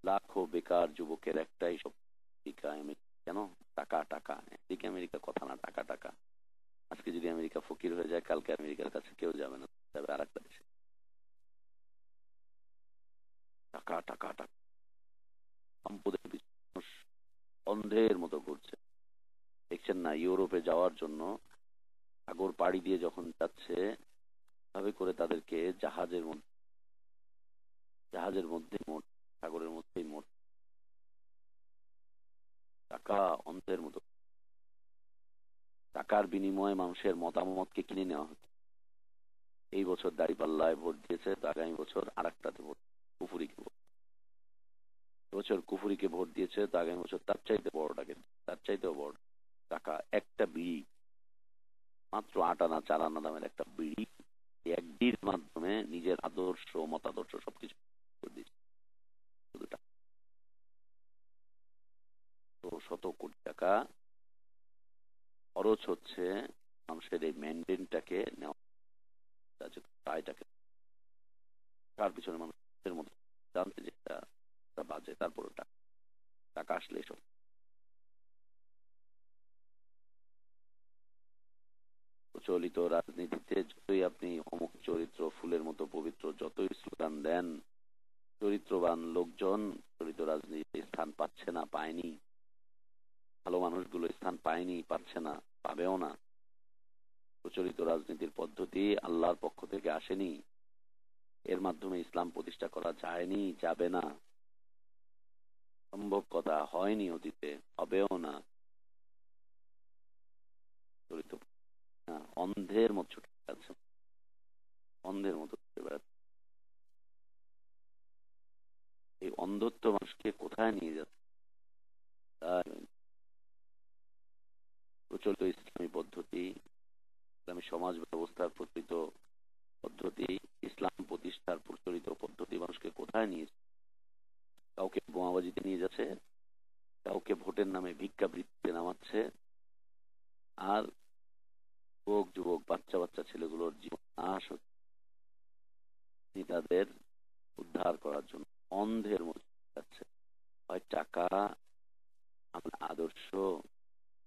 লাখো বেকার যুবকের একটাই সব, কেন? টাকা টাকা। এদিকে আমেরিকা কথা না, টাকা টাকা। আজকে যদি আমেরিকা ফকির হয়ে যায়, কালকে আমেরিকার কাছে কেউ যাবে না, যাবে আর একটা দেশে। টাকা টাকা টাকা, সম্পদের পিছনে মানুষ অন্ধের মতো ঘুরছে। দেখছেন না ইউরোপে যাওয়ার জন্য সাগর পাড়ি দিয়ে যখন যাচ্ছে, ভাবে করে তাদেরকে জাহাজের মধ্যে মোট, সাগরের মধ্যেই মোট। টাকা অন্ধের মতো। টাকার বিনিময়ে মানুষের মতামতকে কিনে নেওয়া হচ্ছে। এই বছর দাঁড়িপাল্লায় ভোট দিয়েছে, তো আগামী বছর আর একটাতে ভোট, কুফুরিকে ভোট। এবছর কুফুরিকে ভোট দিয়েছে, তো আগামী বছর তার চাইতে বড়টাকে, তার চাইতেও বড়। টাকা একটা বিড়ি, মাত্র 8 আনা 4 আনা দামের একটা বিড়ি, এক বিড়ির মাধ্যমে নিজের আদর্শ মতাদর্শ সবকিছু করে দিচ্ছে। শুধু টাকা। তো শত কোটি টাকা খরচ হচ্ছে মানুষের এই ম্যান্ডেটটাকে নেওয়া, রায়টাকে। তার পিছনে মানুষের মধ্যে জানতে যে এটা বাজে, তারপরে টাকা, টাকা আসলে এসব। প্রচলিত রাজনীতিতে যতই আপনি অমুক চরিত্র ফুলের মতো পবিত্র যতই স্লোগান দেন, চরিত্রবান লোকজন চরিত রাজনীতিতে স্থান পাচ্ছে না, পায়নি। ভালো মানুষগুলো স্থান পায়নি, পাচ্ছে না, পাবেও না। প্রচলিত রাজনীতির পদ্ধতি আল্লাহর পক্ষ থেকে আসেনি, এর মাধ্যমে ইসলাম প্রতিষ্ঠা করা যায়নি, যাবে না, সম্ভব কথা হয়নি, অতীতে হবেও না। চরিত অন্ধের মতো ছুটে বেড়াচ্ছে, অন্ধের মতো ছুটে বেড়াচ্ছে। এই অন্ধত্ব মানুষকে কোথায় নিয়ে যাচ্ছে? প্রচলিত ইসলামী পদ্ধতি, ইসলামী সমাজ ব্যবস্থার প্রচলিত পদ্ধতি, ইসলাম প্রতিষ্ঠার প্রচলিত পদ্ধতি মানুষকে কোথায় নিয়ে যাচ্ছে? কাউকে বোমাবাজিতে নিয়ে যাচ্ছে, কাউকে ভোটের নামে ভিক্ষাবৃত্তিতে নামাচ্ছে, আর যুবক যুবক বাচ্চা বাচ্চা ছেলেগুলোর জীবন নাশ হচ্ছে তাদের উদ্ধার করার জন্য অন্ধের মতো যাচ্ছে। হয় টাকা, আদর্শ,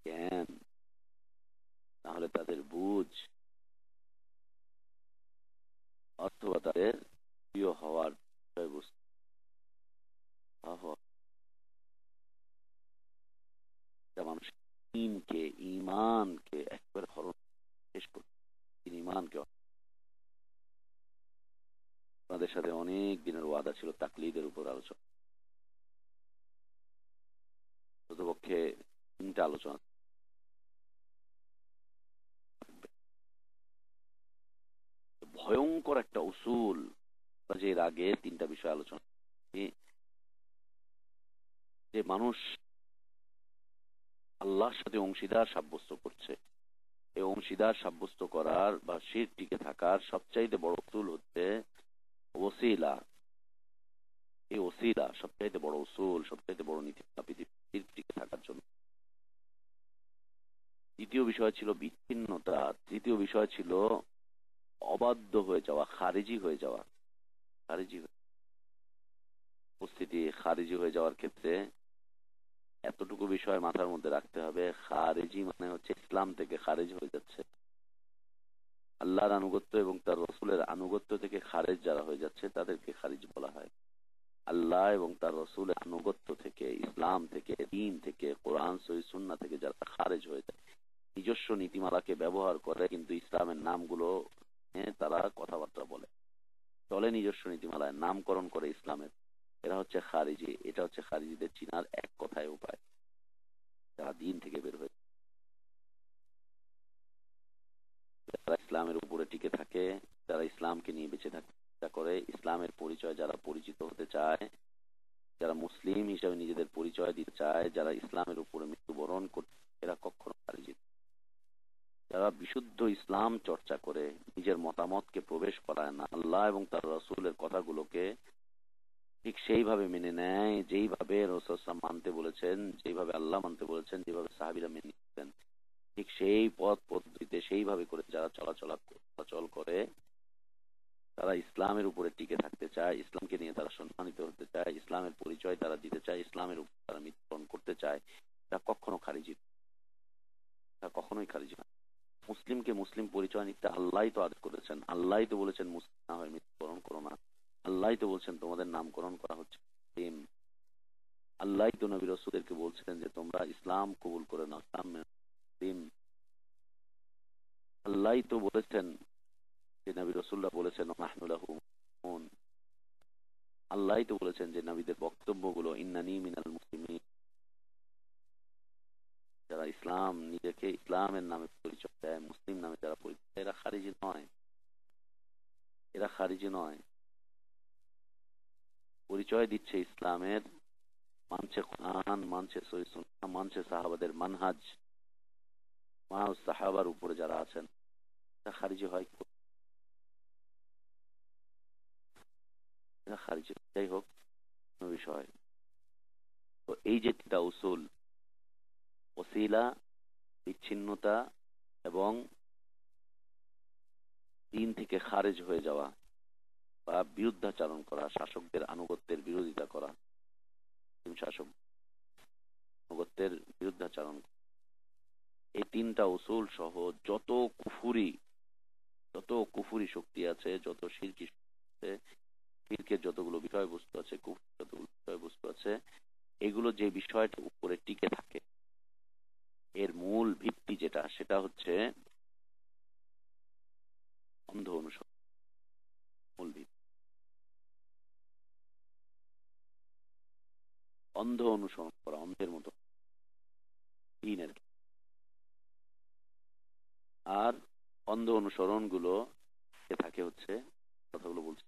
জ্ঞান, তাহলে তাদের বুঝ, অথবা তাদের প্রিয় হওয়ার বিষয়বস্তু। মানুষ ইমানকে একবারে হরণ শেষ করছে, ইমানকে। আপনাদের সাথে অনেক দিনের ওয়াদা ছিল তাকলিদের উপর আলোচনা, অন্ততপক্ষে 3টা আলোচনা। ভয়ঙ্কর একটা উসুল, যে এর আগে 3টা বিষয় আলোচনা, যে মানুষ আল্লাহর সাথে অংশীদার সাব্যস্ত করছে। এই অংশীদার সাব্যস্ত করার বা শিরক টিকে থাকার সবচাইতে বড় উসুল হচ্ছে ওসিলা। এই ওসিলা সবচাইতে বড় উসুল, সবচাইতে বড় নীতি পৃথিবীর টিকে থাকার জন্য। দ্বিতীয় বিষয় ছিল বিচ্ছিন্নতা, তৃতীয় বিষয় ছিল অবাধ্য হয়ে যাওয়া, খারিজি হয়ে যাওয়া। খারিজি উপস্থিতি, খারিজি হয়ে যাওয়ার ক্ষেত্রে এতটুকু বিষয় মাথার মধ্যে রাখতে হবে, খারিজি মানে হচ্ছে ইসলাম থেকে খারিজ হয়ে যাচ্ছে। আল্লাহর আনুগত্য এবং তার রসুলের আনুগত্য থেকে খারেজ যারা হয়ে যাচ্ছে তাদেরকে খারিজ বলা হয়। আল্লাহ এবং তার রসুলের আনুগত্য থেকে, ইসলাম থেকে, দ্বীন থেকে, কোরআন সহিহ সুন্নাহ থেকে যারা খারেজ হয়ে যায়, নিজস্ব নীতিমালাকে ব্যবহার করে কিন্তু ইসলামের নামগুলো তারা কথাবার্তা বলে, চলে নিজস্ব নীতিমালায়, নামকরণ করে ইসলামের, এরা হচ্ছে খারিজি। এটা হচ্ছে খারিজিদের চিনার এক কথায় উপায়, যারা দ্বীন থেকে বের হয়ে, যারা ইসলামের উপরে টিকে থাকে, যারা ইসলামকে নিয়ে বেঁচে থাকতে চেষ্টা করে, ইসলামের পরিচয় যারা পরিচিত হতে চায়, যারা মুসলিম হিসেবে নিজেদের পরিচয় দিতে চায়, যারা ইসলামের উপরে মৃত্যুবরণ করছে, এরা কখনো খারিজি। যারা বিশুদ্ধ ইসলাম চর্চা করে, নিজের মতামতকে প্রবেশ করায় না, আল্লাহ এবং তার রসুলের কথাগুলোকে ঠিক সেইভাবে মেনে নেয় যেইভাবে রাসূল মানতে বলেছেন, যেইভাবে আল্লাহ মানতে বলেছেন, যেভাবে সাহাবীরা মেনে নিতেন, ঠিক সেই পথ পদ্ধতিতে সেইভাবে করে যারা চলাচল করে, তারা ইসলামের উপরে টিকে থাকতে চায়, ইসলামকে নিয়ে তারা সম্মানিত হতে চায়, ইসলামের পরিচয় তারা দিতে চায়, ইসলামের উপর তারা মৃত্যুবরণ করতে চায়, তা কখনো খারিজি, তা কখনোই খারিজি না। মুসলিমকে মুসলিম পরিচয় নিতে আল্লাহই তো আদেশ করেছেন, আল্লাহই তো বলেছেন মুসলিম না হয়ে মৃত্যুবরণ করো না, আল্লাহই তো বলছেন তোমাদের নামকরণ করা হচ্ছে মুসলিম, আল্লাহই তো নবী রাসূলদেরকে বলছেন যে তোমরা ইসলাম কবুল করে নাও, ইসলাম মুসলিম। আল্লাহই তো বলেছেন যে নবী রাসূলরা বলেছেন নাহনু লাহু মুসলিমুন। আল্লাহই তো বলেছেন যে নবীদের বক্তব্যগুলো ইন্নানী মিনাল মুসলিমিন, যারা ইসলাম নিজেকে ইসলামের নামে পরিচয় দেয়, মুসলিম নামে যারা পরিচয় দেয়, এরা খারিজি নয়, এরা খারিজি নয়, পরিচয় দিচ্ছে ইসলামের, মানছে কোরআন, মানছে সহিহ সুন্নাহ, মানছে সাহাবাদের মানহাজ, সাহাবার উপরে যারা আছেন, এরা খারিজি হয় কি করে? এরা খারিজি, যাই হোক কোনো বিষয়। তো এই যে তিনটা উসুল, ওসিলা, বিচ্ছিন্নতা এবং দিন থেকে খারেজ হয়ে যাওয়া বা বিরুদ্ধাচারণ করা, শাসকদের আনুগত্যের বিরোধিতা করা, শাসক আনুগত্যের বিরুদ্ধাচারণ, এই তিনটা উসুল সহ যত কুফুরি শক্তি আছে, যত শিরকি শক্তি আছে, শিরকের যতগুলো বিষয়বস্তু আছে, কুফর যতগুলো বিষয়বস্তু আছে, এগুলো যে বিষয়টা উপরে টিকে থাকে, এর মূল ভিত্তি যেটা, সেটা হচ্ছে অন্ধ অনুসরণ। মূল ভিত্তি অন্ধ অনুসরণ করা, অন্ধের মতো দিনের। আর অন্ধ অনুসরণ গুলো থাকে হচ্ছে, কথাগুলো বলছি,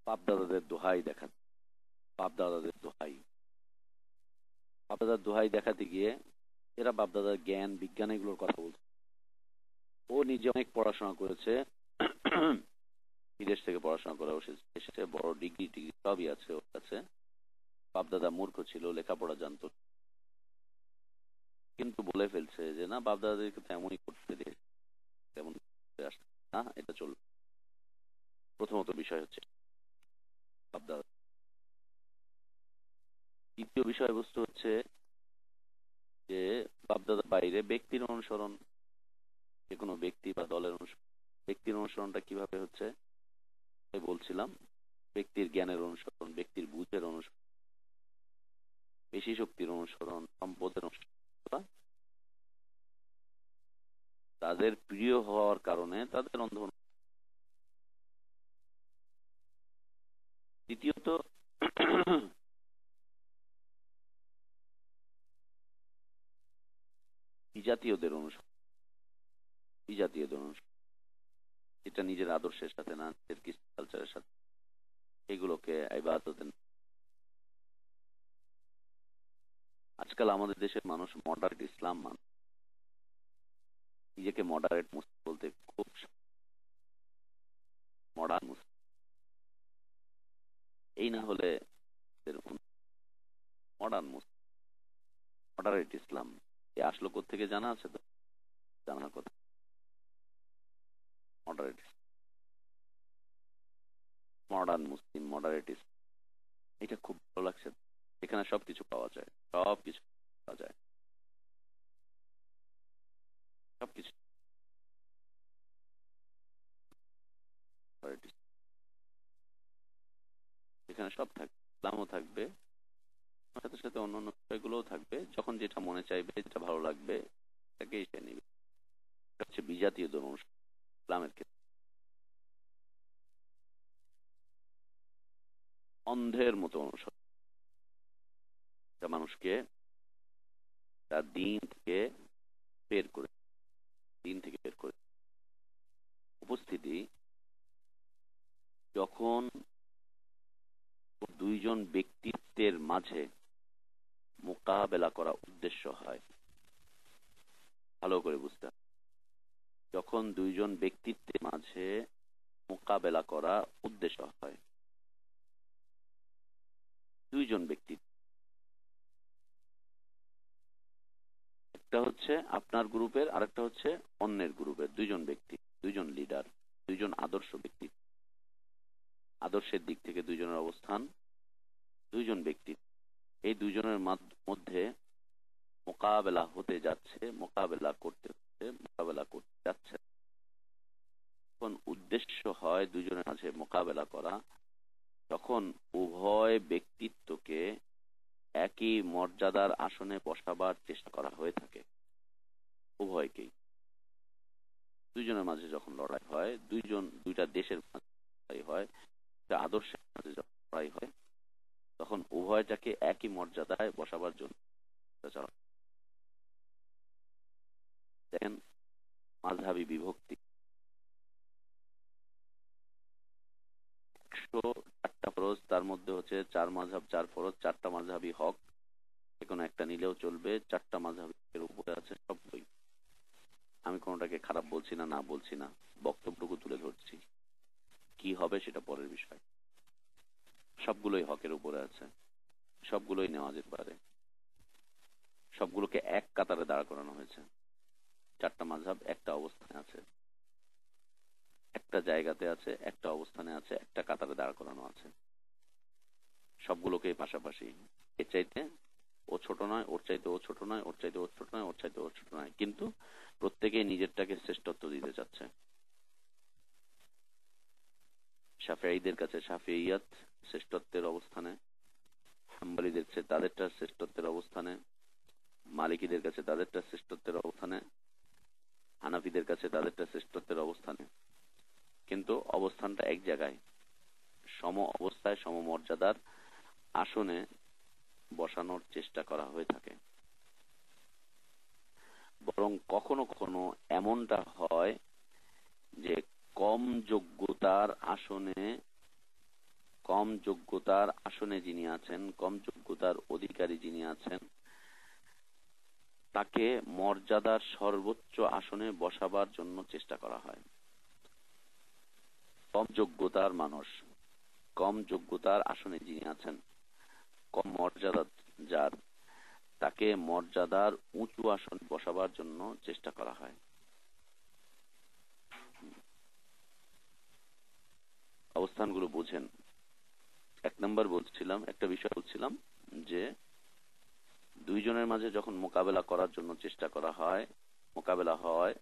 বাপ দাদাদের দোহাই দেখা, বাপ দাদাদের দোহাই, বাপ দাদার দোহাই দেখাতে গিয়ে এরা বাপ দাদার জ্ঞান বিজ্ঞান এগুলোর কথা বলছে। ও নিজে অনেক পড়াশোনা করেছে, বিদেশ থেকে পড়াশোনা করে এসেছে, বড় ডিগ্রি টিগ্রি সবই আছে ওর কাছে। বাপ দাদা মূর্খ ছিল, লেখাপড়া জানতো, কিন্তু বলে ফেলছে যে না, বাপ দাদাদেরকে তো এমনই করতে দিয়ে তেমন আসছে না, এটা চলবে। প্রথমত বিষয় হচ্ছে বাপ দাদা। দ্বিতীয় বিষয়বস্তু হচ্ছে যে বাপ দাদার বাইরে ব্যক্তির অনুসরণ, যে কোনো ব্যক্তি বা দলের অনুসরণ। ব্যক্তির অনুসরণটা কিভাবে হচ্ছে বলছিলাম, ব্যক্তির জ্ঞানের অনুসরণ, ব্যক্তির বুঝের অনুসরণ, পেশি শক্তির অনুসরণ, সম্পদের অনুসরণ, তাদের প্রিয় হওয়ার কারণে তাদের অন্ধ। দ্বিতীয়ত বিজাতীয়দের অনুসরণ, বিজাতীয়দের অনুসরণ, এটা নিজের আদর্শের সাথে না, নিজের কালচারের সাথে, এগুলোকে ইবাদত। আজকাল আমাদের দেশের মানুষ মডারেট ইসলাম মানে, নিজেকে মডারেট মুসলিম বলতে খুব মডার্ন মুসলিম, এই না হলে মডার্ন মুসলিম, মডারেট ইসলাম এ আসলো কোত্থেকে জানা আছে তো? জানার কথা, মডারেট, মডার্ন মুসলিম, মডারেট ইসলাম, এটা খুব ভালো লাগছে। এখানে সবকিছু পাওয়া যায়, সবকিছু পাওয়া যায়, সবকিছু এখানে সব থাকবে, ইসলামও থাকবে, সাথে সাথে অন্যান্য বিষয়গুলোও থাকবে। যখন যেটা মনে চাইবে, যেটা ভালো লাগবে, তাকেই সে নিবে। এটা হচ্ছে বিজাতীয় অনুসরণ। ইসলামের ক্ষেত্রে অন্ধের মতো অনুসরণ, যা মানুষকে তার দিন থেকে বের করে, দিন থেকে বের করে। উপস্থিতি, যখন দুইজন ব্যক্তিত্বের মাঝে মোকাবেলা করা উদ্দেশ্য হয়, ভালো করে বুঝতে হবে, যখন দুইজন ব্যক্তিত্বের মাঝে মোকাবেলা করা উদ্দেশ্য হয়। দুইজন ব্যক্তি, একটা হচ্ছে আপনার গ্রুপের, আরেকটা হচ্ছে অন্যের গ্রুপের। দুইজন ব্যক্তি, দুইজন লিডার, দুইজন আদর্শ ব্যক্তি, আদর্শের দিক থেকে দুইজনের অবস্থান, দুইজন ব্যক্তি। এই দুইজনের মধ্যে মোকাবেলা হতে যাচ্ছে, মোকাবেলা করতে হচ্ছে, মোকাবেলা করতে যাচ্ছে। যখন উদ্দেশ্য হয় দুইজনের মাঝে মোকাবেলা করা, তখন উভয় ব্যক্তিত্বকে একই মর্যাদার আসনে বসাবার চেষ্টা করা হয়ে থাকে। উভয়কেই, দুইজনের মাঝে যখন লড়াই হয়, দুইটা দেশের মাঝে লড়াই হয়, আদর্শের মাঝে যখন লড়াই হয়, তখন উভয়টাকে একই মর্যাদায় বসাবার জন্য দেখেন মাযহাবী বিভক্তি। 104টা ফরজ, তার মধ্যে হচ্ছে 4 মাযহাব 4 ফরজ, 4টা মাযহাবই হক, যেকোনো একটা নিলেও চলবে। 4টা মাযহাবের উপরে আছে সবগুলোই। আমি কোনোটাকে খারাপ বলছি না, না বলছি না, বক্তব্যটুকু তুলে ধরছি। কি হবে সেটা পরের বিষয়। সবগুলোই হকের উপরে আছে, সবগুলোই নেওয়া যেতে পারে, সবগুলোকে এক কাতারে দাঁড় করানো হয়েছে। 4টা মাযহাব একটা অবস্থানে আছে, একটা জায়গাতে আছে, একটা অবস্থানে আছে, একটা কাতারে দাঁড় করানো আছে, সবগুলোকে পাশাপাশি। এর চাইতে ও ছোট নয়, ওর চাইতে ও ছোট নয়, ওর চাইতে ও ছোট নয়, ওর চাইতে ও ছোট নয়, কিন্তু প্রত্যেকেই নিজেরটাকে শ্রেষ্ঠত্ব দিতে চাচ্ছে। শাফিঈদের কাছে শাফিঈয়াত শ্রেষ্ঠত্বের অবস্থানে, হাম্বলীদের কাছে তাদেরটা শ্রেষ্ঠত্বের অবস্থানে, মালিকীদের কাছে তাদেরটা শ্রেষ্ঠত্বের অবস্থানে, হানাফিদের কাছে তাদেরটা শ্রেষ্ঠত্বের অবস্থানে, কিন্তু অবস্থানটা এক জায়গায়, সম অবস্থায় সমমর্যাদার আসনে বসানোর চেষ্টা করা হয়ে থাকে। বরং কখনো কখনো এমনটা হয় যে কম যোগ্যতার আসনে যিনি আছেন, কম যোগ্যতার অধিকারী যিনি আছেন, তাকে মর্যাদার সর্বোচ্চ আসনে বসাবার জন্য চেষ্টা করা হয়। কম যোগ্যতার মানুষ, কম যোগ্যতার আসনে যিনি আছেন, কম মর্যাদা যার, তাকে মর্যাদার উঁচু আসনে বসাবার জন্য চেষ্টা করা হয়। অবস্থানগুলো বুঝেন। 1 নম্বর বলছিলাম, একটা বিষয় বলছিলাম যে দুইজনের মাঝে যখন মোকাবেলা করার জন্য চেষ্টা করা হয়, মোকাবেলা হয়,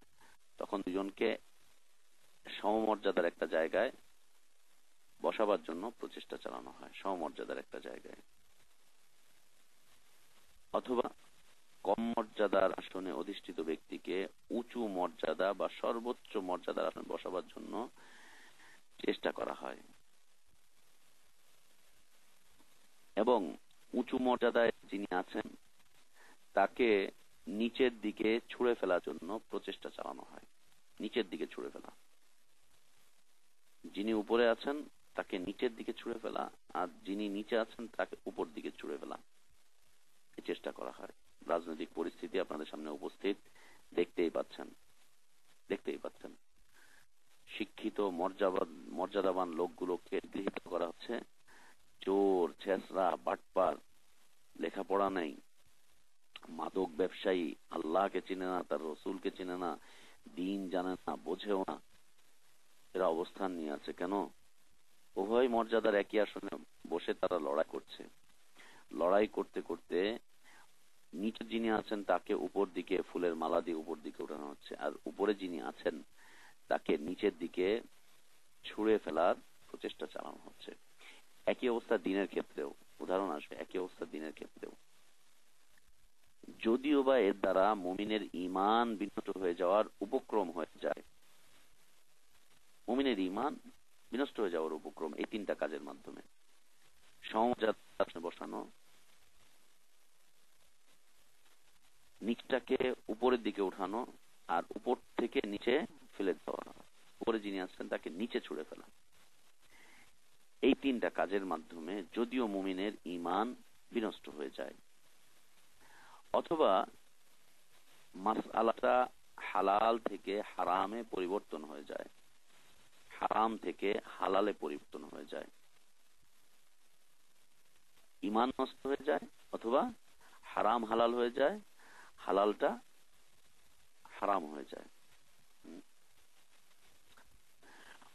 তখন দুজনকে সমমর্যাদার একটা জায়গায় বসাবার জন্য প্রচেষ্টা চালানো হয়, সমমর্যাদার একটা জায়গায়। অথবা কম মর্যাদার আসনে অধিষ্ঠিত ব্যক্তিকে উঁচু মর্যাদা বা সর্বোচ্চ মর্যাদার আসনে বসাবার জন্য চেষ্টা করা হয়, এবং উঁচু মর্যাদায় যিনি আছেন তাকে নিচের দিকে ছুঁড়ে ফেলার জন্য প্রচেষ্টা চালানো হয়। নিচের দিকে ছুঁড়ে ফেলা, যিনি উপরে আছেন তাকে নিচের দিকে ছুঁড়ে ফেলা, আর যিনি নিচে আছেন তাকে উপর দিকে ছুঁড়ে ফেলা, এই চেষ্টা করা হয়। রাজনৈতিক পরিস্থিতি আপনাদের সামনে উপস্থিত, দেখতেই পাচ্ছেন। শিক্ষিত মর্যাদাবান লোকগুলোকে গৃহীত করা হচ্ছে চোর, ছেঁচড়া, বাটপার, লেখাপড়া নেই, মাদক ব্যবসায়ী, আল্লাহকে চিনে না, তার রসুলকে চিনে না, দিন জানে না, বোঝেও না, এরা অবস্থান নিয়ে আছে। কেন? উভয় মর্যাদার একই আসনে বসে তারা লড়াই করছে। লড়াই করতে করতে নিচে যিনি আছেন তাকে উপর দিকে ফুলের মালা দিয়ে উপর দিকে উঠানো হচ্ছে, আর উপরে যিনি আছেন তাকে নিচের দিকে ছুঁড়ে ফেলার প্রচেষ্টা চালানো হচ্ছে। একই অবস্থা দিনের ক্ষেত্রেও, উদাহরণ আসবে, একই অবস্থা দিনের ক্ষেত্রেও। যদিও বা এর দ্বারা মুমিনের ঈমান বিনষ্ট হয়ে যাওয়ার উপক্রম হয়ে যায়, মুমিনের ঈমান বিনষ্ট হয়ে যাওয়ার উপক্রম এই 3টা কাজের মাধ্যমে: সমমর্যাদা বসানো, নিচটাকে উপরের দিকে উঠানো, আর উপর থেকে নিচে ফেলে দেওয়া, উপরে যিনি আছেন তাকে নিচে ছুঁড়ে ফেলা। এই 3টা কাজের মাধ্যমে যদিও মুমিনের ঈমান বিনষ্ট হয়ে যায়, অথবা মাসআলাটা হালাল থেকে হারামে পরিবর্তন হয়ে যায়, হারাম থেকে হালালে পরিবর্তন হয়ে যায়, ঈমান নষ্ট হয়ে যায়, অথবা হারাম হালাল হয়ে যায়, হালালটা হারাম হয়ে যায়।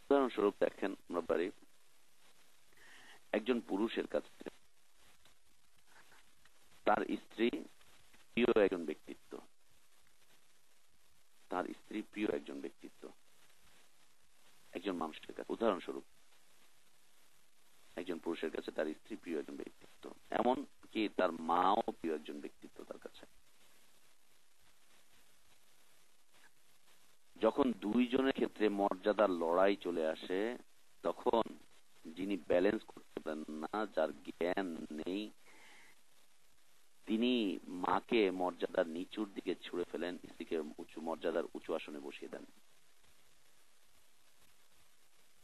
উদাহরণস্বরূপ দেখেন, আমরা পারি একজন পুরুষের কাছে তার স্ত্রী প্রিয় একজন ব্যক্তিত্ব, তার স্ত্রী প্রিয় একজন ব্যক্তিত্ব একজন মানুষের কাছে। উদাহরণস্বরূপ একজন পুরুষের কাছে তার স্ত্রী প্রিয় একজন ব্যক্তিত্ব, এমন কি তার মাও প্রিয় একজন ব্যক্তিত্ব তার কাছে। যখন দুইজনের ক্ষেত্রে মর্যাদার লড়াই চলে আসে, তখন যিনি ব্যালেন্স করতে পারেন না, যার জ্ঞান নেই, তিনি মাকে মর্যাদার নিচুর দিকে ছুড়ে ফেলেন, স্ত্রীকে উঁচু মর্যাদার উঁচু আসনে বসিয়ে দেন।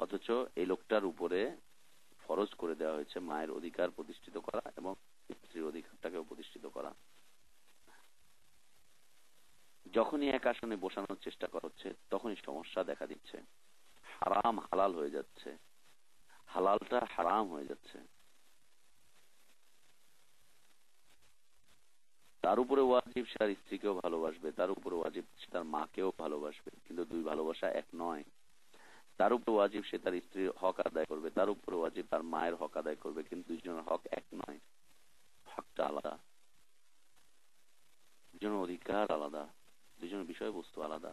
অথচ এই লোকটার উপরে ফরজ করে দেওয়া হয়েছে মায়ের অধিকার প্রতিষ্ঠিত করা এবং স্ত্রীর অধিকারটাকেও প্রতিষ্ঠিত করা। যখনই এক আসনে বসানোর চেষ্টা করা হচ্ছে, তখনই সমস্যা দেখা দিচ্ছে, হারাম হালাল হয়ে যাচ্ছে, হালালটা হারাম হয়ে যাচ্ছে। তার উপরে ওয়াজিব সে তার স্ত্রীকেও ভালোবাসবে, তার উপরে ওয়াজিব সে তার মাকেও ভালোবাসবে, কিন্তু দুই ভালোবাসা এক নয়। তার উপরে ওয়াজিব সে তার স্ত্রীর হক আদায় করবে, তার উপরে ওয়াজিব তার মায়ের হক আদায় করবে, কিন্তু দুইজনের হক এক নয়, হকটা আলাদা, দুজনের অধিকার আলাদা, দুজনের বিষয়বস্তু আলাদা।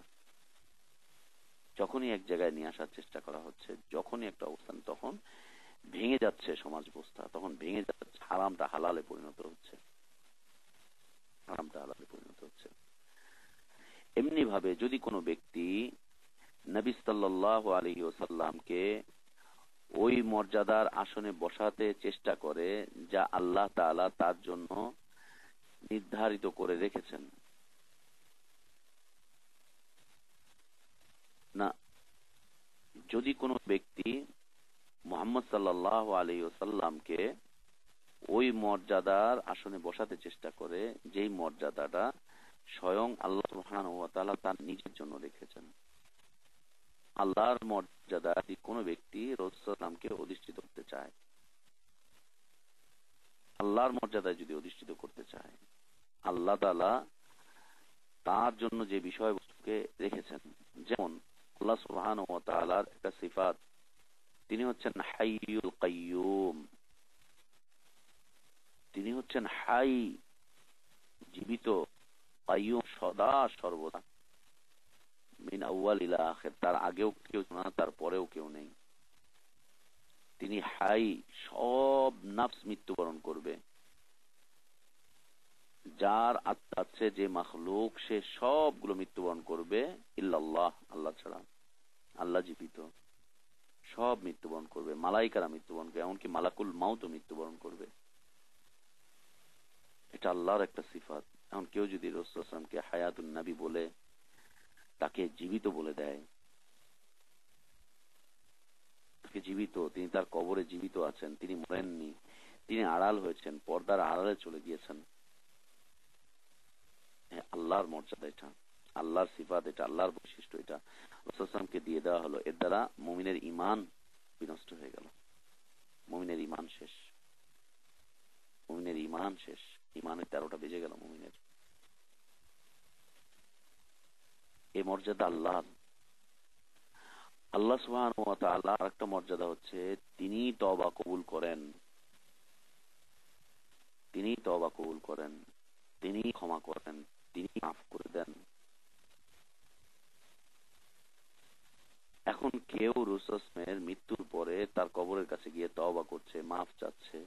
যখনই এক জায়গায় নিয়ে আসার চেষ্টা করা হচ্ছে, যখনই একটা অবস্থান, তখন ভেঙে যাচ্ছে সমাজ ব্যবস্থা, তখন ভেঙে যাচ্ছে, হারামটা হালালে পরিণত হচ্ছে, হারামটা হালালে পরিণত হচ্ছে। এমনি ভাবে যদি কোনো ব্যক্তি নবী সাল্লাল্লাহু আলাইহি ওয়াসাল্লামকে ওই মর্যাদার আসনে বসাতে চেষ্টা করে যা আল্লাহ তাআলা তার জন্য নির্ধারিত করে রেখেছেন, না, যদি কোনো ব্যক্তি মুহাম্মদ সাল্লাল্লাহু আলাইহি ওয়াসাল্লামকে ওই মর্যাদার আসনে বসাতে চেষ্টা করে যেই মর্যাদাটা স্বয়ং আল্লাহ সুবহানাহু ওয়া তাআলা তার নিজের জন্য রেখেছেন, আল্লাহর মর্যাদা যদি কোনো ব্যক্তি রাসূল সাল্লাল্লাহু আলাইহি ওয়াসাল্লামকে অধিষ্ঠিত করতে চায়, আল্লাহর মর্যাদায় যদি অধিষ্ঠিত করতে চায়, আল্লাহ তাআলা তার জন্য যে বিষয়বস্তুকে রেখেছেন, যেমন আল্লাহ সুবহানাহু ওয়া তাআলার একটা সিফাত, তিনি হচ্ছেন হাইয়ুল কাইয়ুম, তিনি হচ্ছেন হাই, জীবিত, কাইয়ুম, সদা সর্বদা, মিন আউয়াল ইলা আখির, তার আগেও কেউ না, তার পরেও কেউ নেই। তিনি হাই, সব নাফস মৃত্যুবরণ করবে, যার আত্মা আছে, যে মাখলুক, সে সবগুলো মৃত্যুবরণ করবে ইল্লাল্লাহ, আল্লাহ ছাড়া। আল্লাহ জীবিত, সব মৃত্যুবরণ করবে, মালাইকারা মৃত্যুবরণ করবে, এমনকি মালাকুল মাউতও মৃত্যুবরণ করবে। এটা আল্লাহর একটা সিফাত। এখন কেউ যদি রাসূল সাল্লাল্লাহু আলাইহি ওয়াসাল্লামকে হায়াতুন নবী বলে, তাকে জীবিত বলে দেয়, তাকে জীবিত, তিনি তার কবরে জীবিত আছেন, তিনি মরেননি, তিনি আড়াল হয়েছেন, পর্দার আড়ালে চলে গিয়েছেন, আল্লাহর মর্যাদা এটা, আল্লাহর সিফাত এটা, আল্লাহর বৈশিষ্ট্য এটা রাসূল সাল্লাল্লাহু আলাইহি ওয়াসাল্লামকে দিয়ে দেওয়া হলো। এর দ্বারা মুমিনের ঈমান বিনষ্ট হয়ে গেল, মুমিনের ঈমান শেষ, মুমিনের ঈমান শেষ, ঈমানের 13টা বেজে গেল মুমিনের। এই মর্যাদা আল্লাহ। আল্লাহ সুবহানাহু ওয়া তাআলা আরেকটা মর্যাদা হচ্ছে তিনি তওবা কবুল করেন, তিনি তওবা কবুল করেন, তিনি ক্ষমা করেন, তিনি মাফ করে দেন। এখন কেউ রাসূলের মৃত্যুর পরে তার কবরের কাছে গিয়ে তওবা করছে, মাফ চাচ্ছে,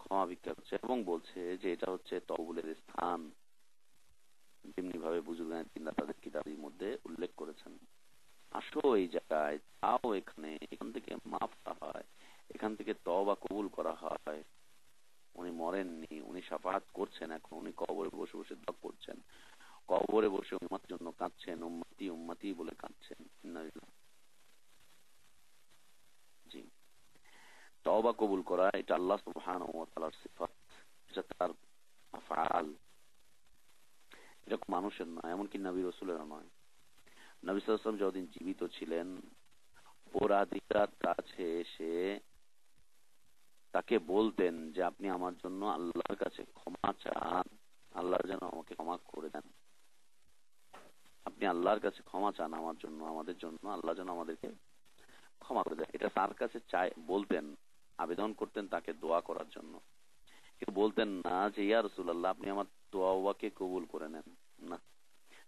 ক্ষমা ভিক্ষা করছে এবং বলছে যে এটা হচ্ছে তওবুলের স্থান, যেমনি ভাবে বুজুর্গানে তিনরা তাদের কিতাবের মধ্যে উল্লেখ করেছেন। আসো এই জায়গায়, তাও এখানে, এখান থেকে মাফ হয়, এখান থেকে তওবা কবুল করা হয়। উনি মরেননি, উনি শাফাআত করছেন, এখন উনি কবরে বসে বসে দোয়া করছেন, কবরে বসে উম্মতের জন্য কাঁদছেন, উম্মতি উম্মতি বলে কাঁদছেন। জি, তওবা কবুল করা এটা আল্লাহ সুবহানাহু ওয়া তাআলার সিফাত, এটা তার আফআল, এটা মানুষের নয়, এমনকি নবী রাসূলেরও নয়। নবী সাল্লাল্লাহু আলাইহি ওয়াসাল্লাম যতদিন জীবিত ছিলেন, অপরাধীর কাছে এসে তাকে বলতেন যে আপনি আমার জন্য আল্লাহর কাছে ক্ষমা চান, আল্লাহ যেন আমাকে ক্ষমা করে দেন, আপনি আল্লাহর কাছে ক্ষমা চান আমার জন্য, আমাদের জন্য, আল্লাহ যেন আমাদেরকে ক্ষমা করে দেন। এটা তার কাছে বলতেন, আবেদন করতেন তাকে দোয়া করার জন্য। কিন্তু বলতেন না যে ইয়া রাসূলুল্লাহ আপনি আমার তওবাকে কবুল করে নেন, না।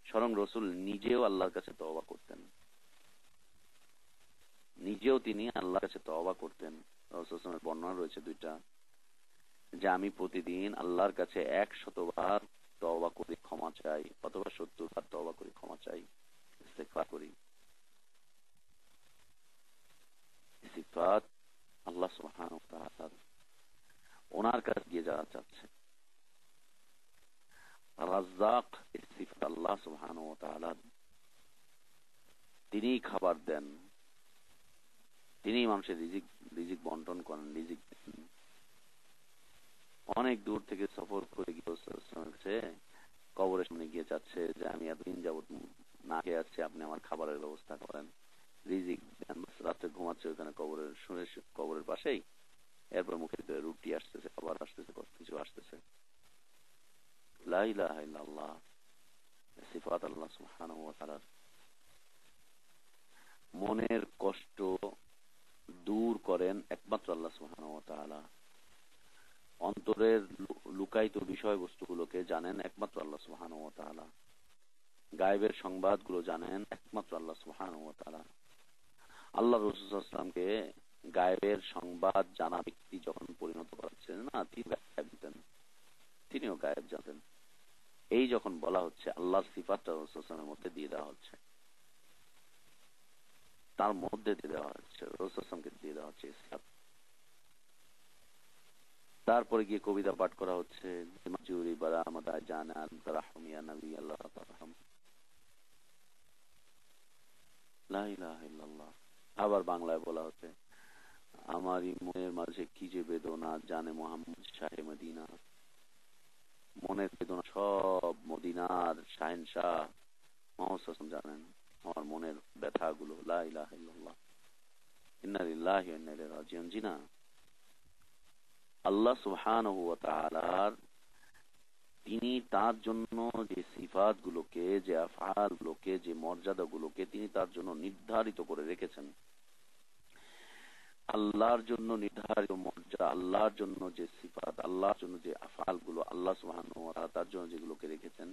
স্বয়ং রসুল নিজেও আল্লাহর কাছে তওবা করতেন, নিজেও তিনি আল্লাহর কাছে তওবা করতেন। রাসূলের বর্ণনা রয়েছে দুইটা, যে আমি প্রতিদিন আল্লাহর কাছে 100 বার তওবা করি, ক্ষমা চাই, অথবা 70 বার তওবা করি, ক্ষমা চাই, ইস্তেগফার করি। সিফাত আল্লাহ সুবহানাহু ওয়া তাআলা ওনার কাছে গিয়ে যাওয়া চাচ্ছে। রাজ্জাক সিফাত আল্লাহ সুবহানাহু ওয়া তাআলা, তিনি খাবার দেন, তিনি মানুষের রিজিক বন্টন করেন, রিজিক দেন। অনেক দূর থেকে সফর করে গিয়ে কবরের সামনে গিয়ে যাচ্ছে যে আমি এতদিন যাবত না খেয়ে আসছি, আপনি আমার খাবারের ব্যবস্থা করেন, রিজিক দেন। রাত্রে ঘুমাচ্ছে ওখানে কবরের পাশেই, এরপর মুখে রুটি আসতেছে, খাবার আসতেছে, কত কিছু আসতেছে। লা ইলাহা ইল্লাল্লাহ, সিফাত আল্লাহ সুবহানাহু ওয়া তাআলা। মনের কষ্ট দূর করেন একমাত্র আল্লাহ সুবহানাহু ওয়া তাআলা। অন্তরের লুকায়িত বিষয়বস্তুগুলোকে জানেন একমাত্র আল্লাহ সুবহানাহু ওয়া তাআলা। গায়েবের সংবাদগুলো জানেন একমাত্র আল্লাহ সুবহানাহু ওয়া তাআলা। আল্লাহ রাসূল সাল্লাল্লাহু আলাইহি ওয়াসাল্লামকে গায়েবের সংবাদ জানা ব্যক্তি যখন পরিণত করেছেন না, তিনি গায়েব জানতেন, তিনিও গায়েব জানতেন। এই যখন বলা হচ্ছে আল্লাহর সিফাতটা রাসূল সাল্লাল্লাহু আলাইহি ওয়াসাল্লামের মধ্যে দিয়ে দেওয়া হচ্ছে, তার মধ্যে দিয়ে দেওয়া হচ্ছে, রাসূল সাল্লাল্লাহু আলাইহি ওয়াসাল্লামকে দিয়ে দেওয়া হচ্ছে সিফাত। তারপরে গিয়ে কবিতা পাঠ করা হচ্ছে, মাজুরি বারা আমাদা জানান তারাহম ইয়া নবী আল্লাহ তারহাম, লা ইলাহা ইল্লাল্লাহ। আবার বাংলায় বলা হচ্ছে, আমারই মনের মাঝে কি যে বেদনা জানে মোহাম্মদ শাহে মদিনা। মনের বেদনা সব মদিনার শাহেনশাহ মুহাম্মদ সাল্লাল্লাহু আলাইহি ওয়াসাল্লাম জানেন, আমার মনের ব্যথাগুলো। লা ইলাহা ইল্লাল্লাহ, ইন্না লিল্লাহি ওয়া ইন্না ইলাইহি রাজিউন। জি না, আল্লাহ সুবহানাহু ওয়া তাআলার তিনি তার জন্য যে সিফাত গুলোকে, যে আফআল গুলোকে, যে মর্যাদা গুলোকে তিনি তার জন্য নির্ধারিত করে রেখেছেন, আল্লাহর জন্য নির্ধারিত মর্যাদা, আল্লাহর জন্য যে সিফাত, আল্লাহর জন্য যে আফআল গুলো আল্লাহ সুবহানাহু ওয়া তাআলা তার জন্য যেগুলোকে রেখেছেন,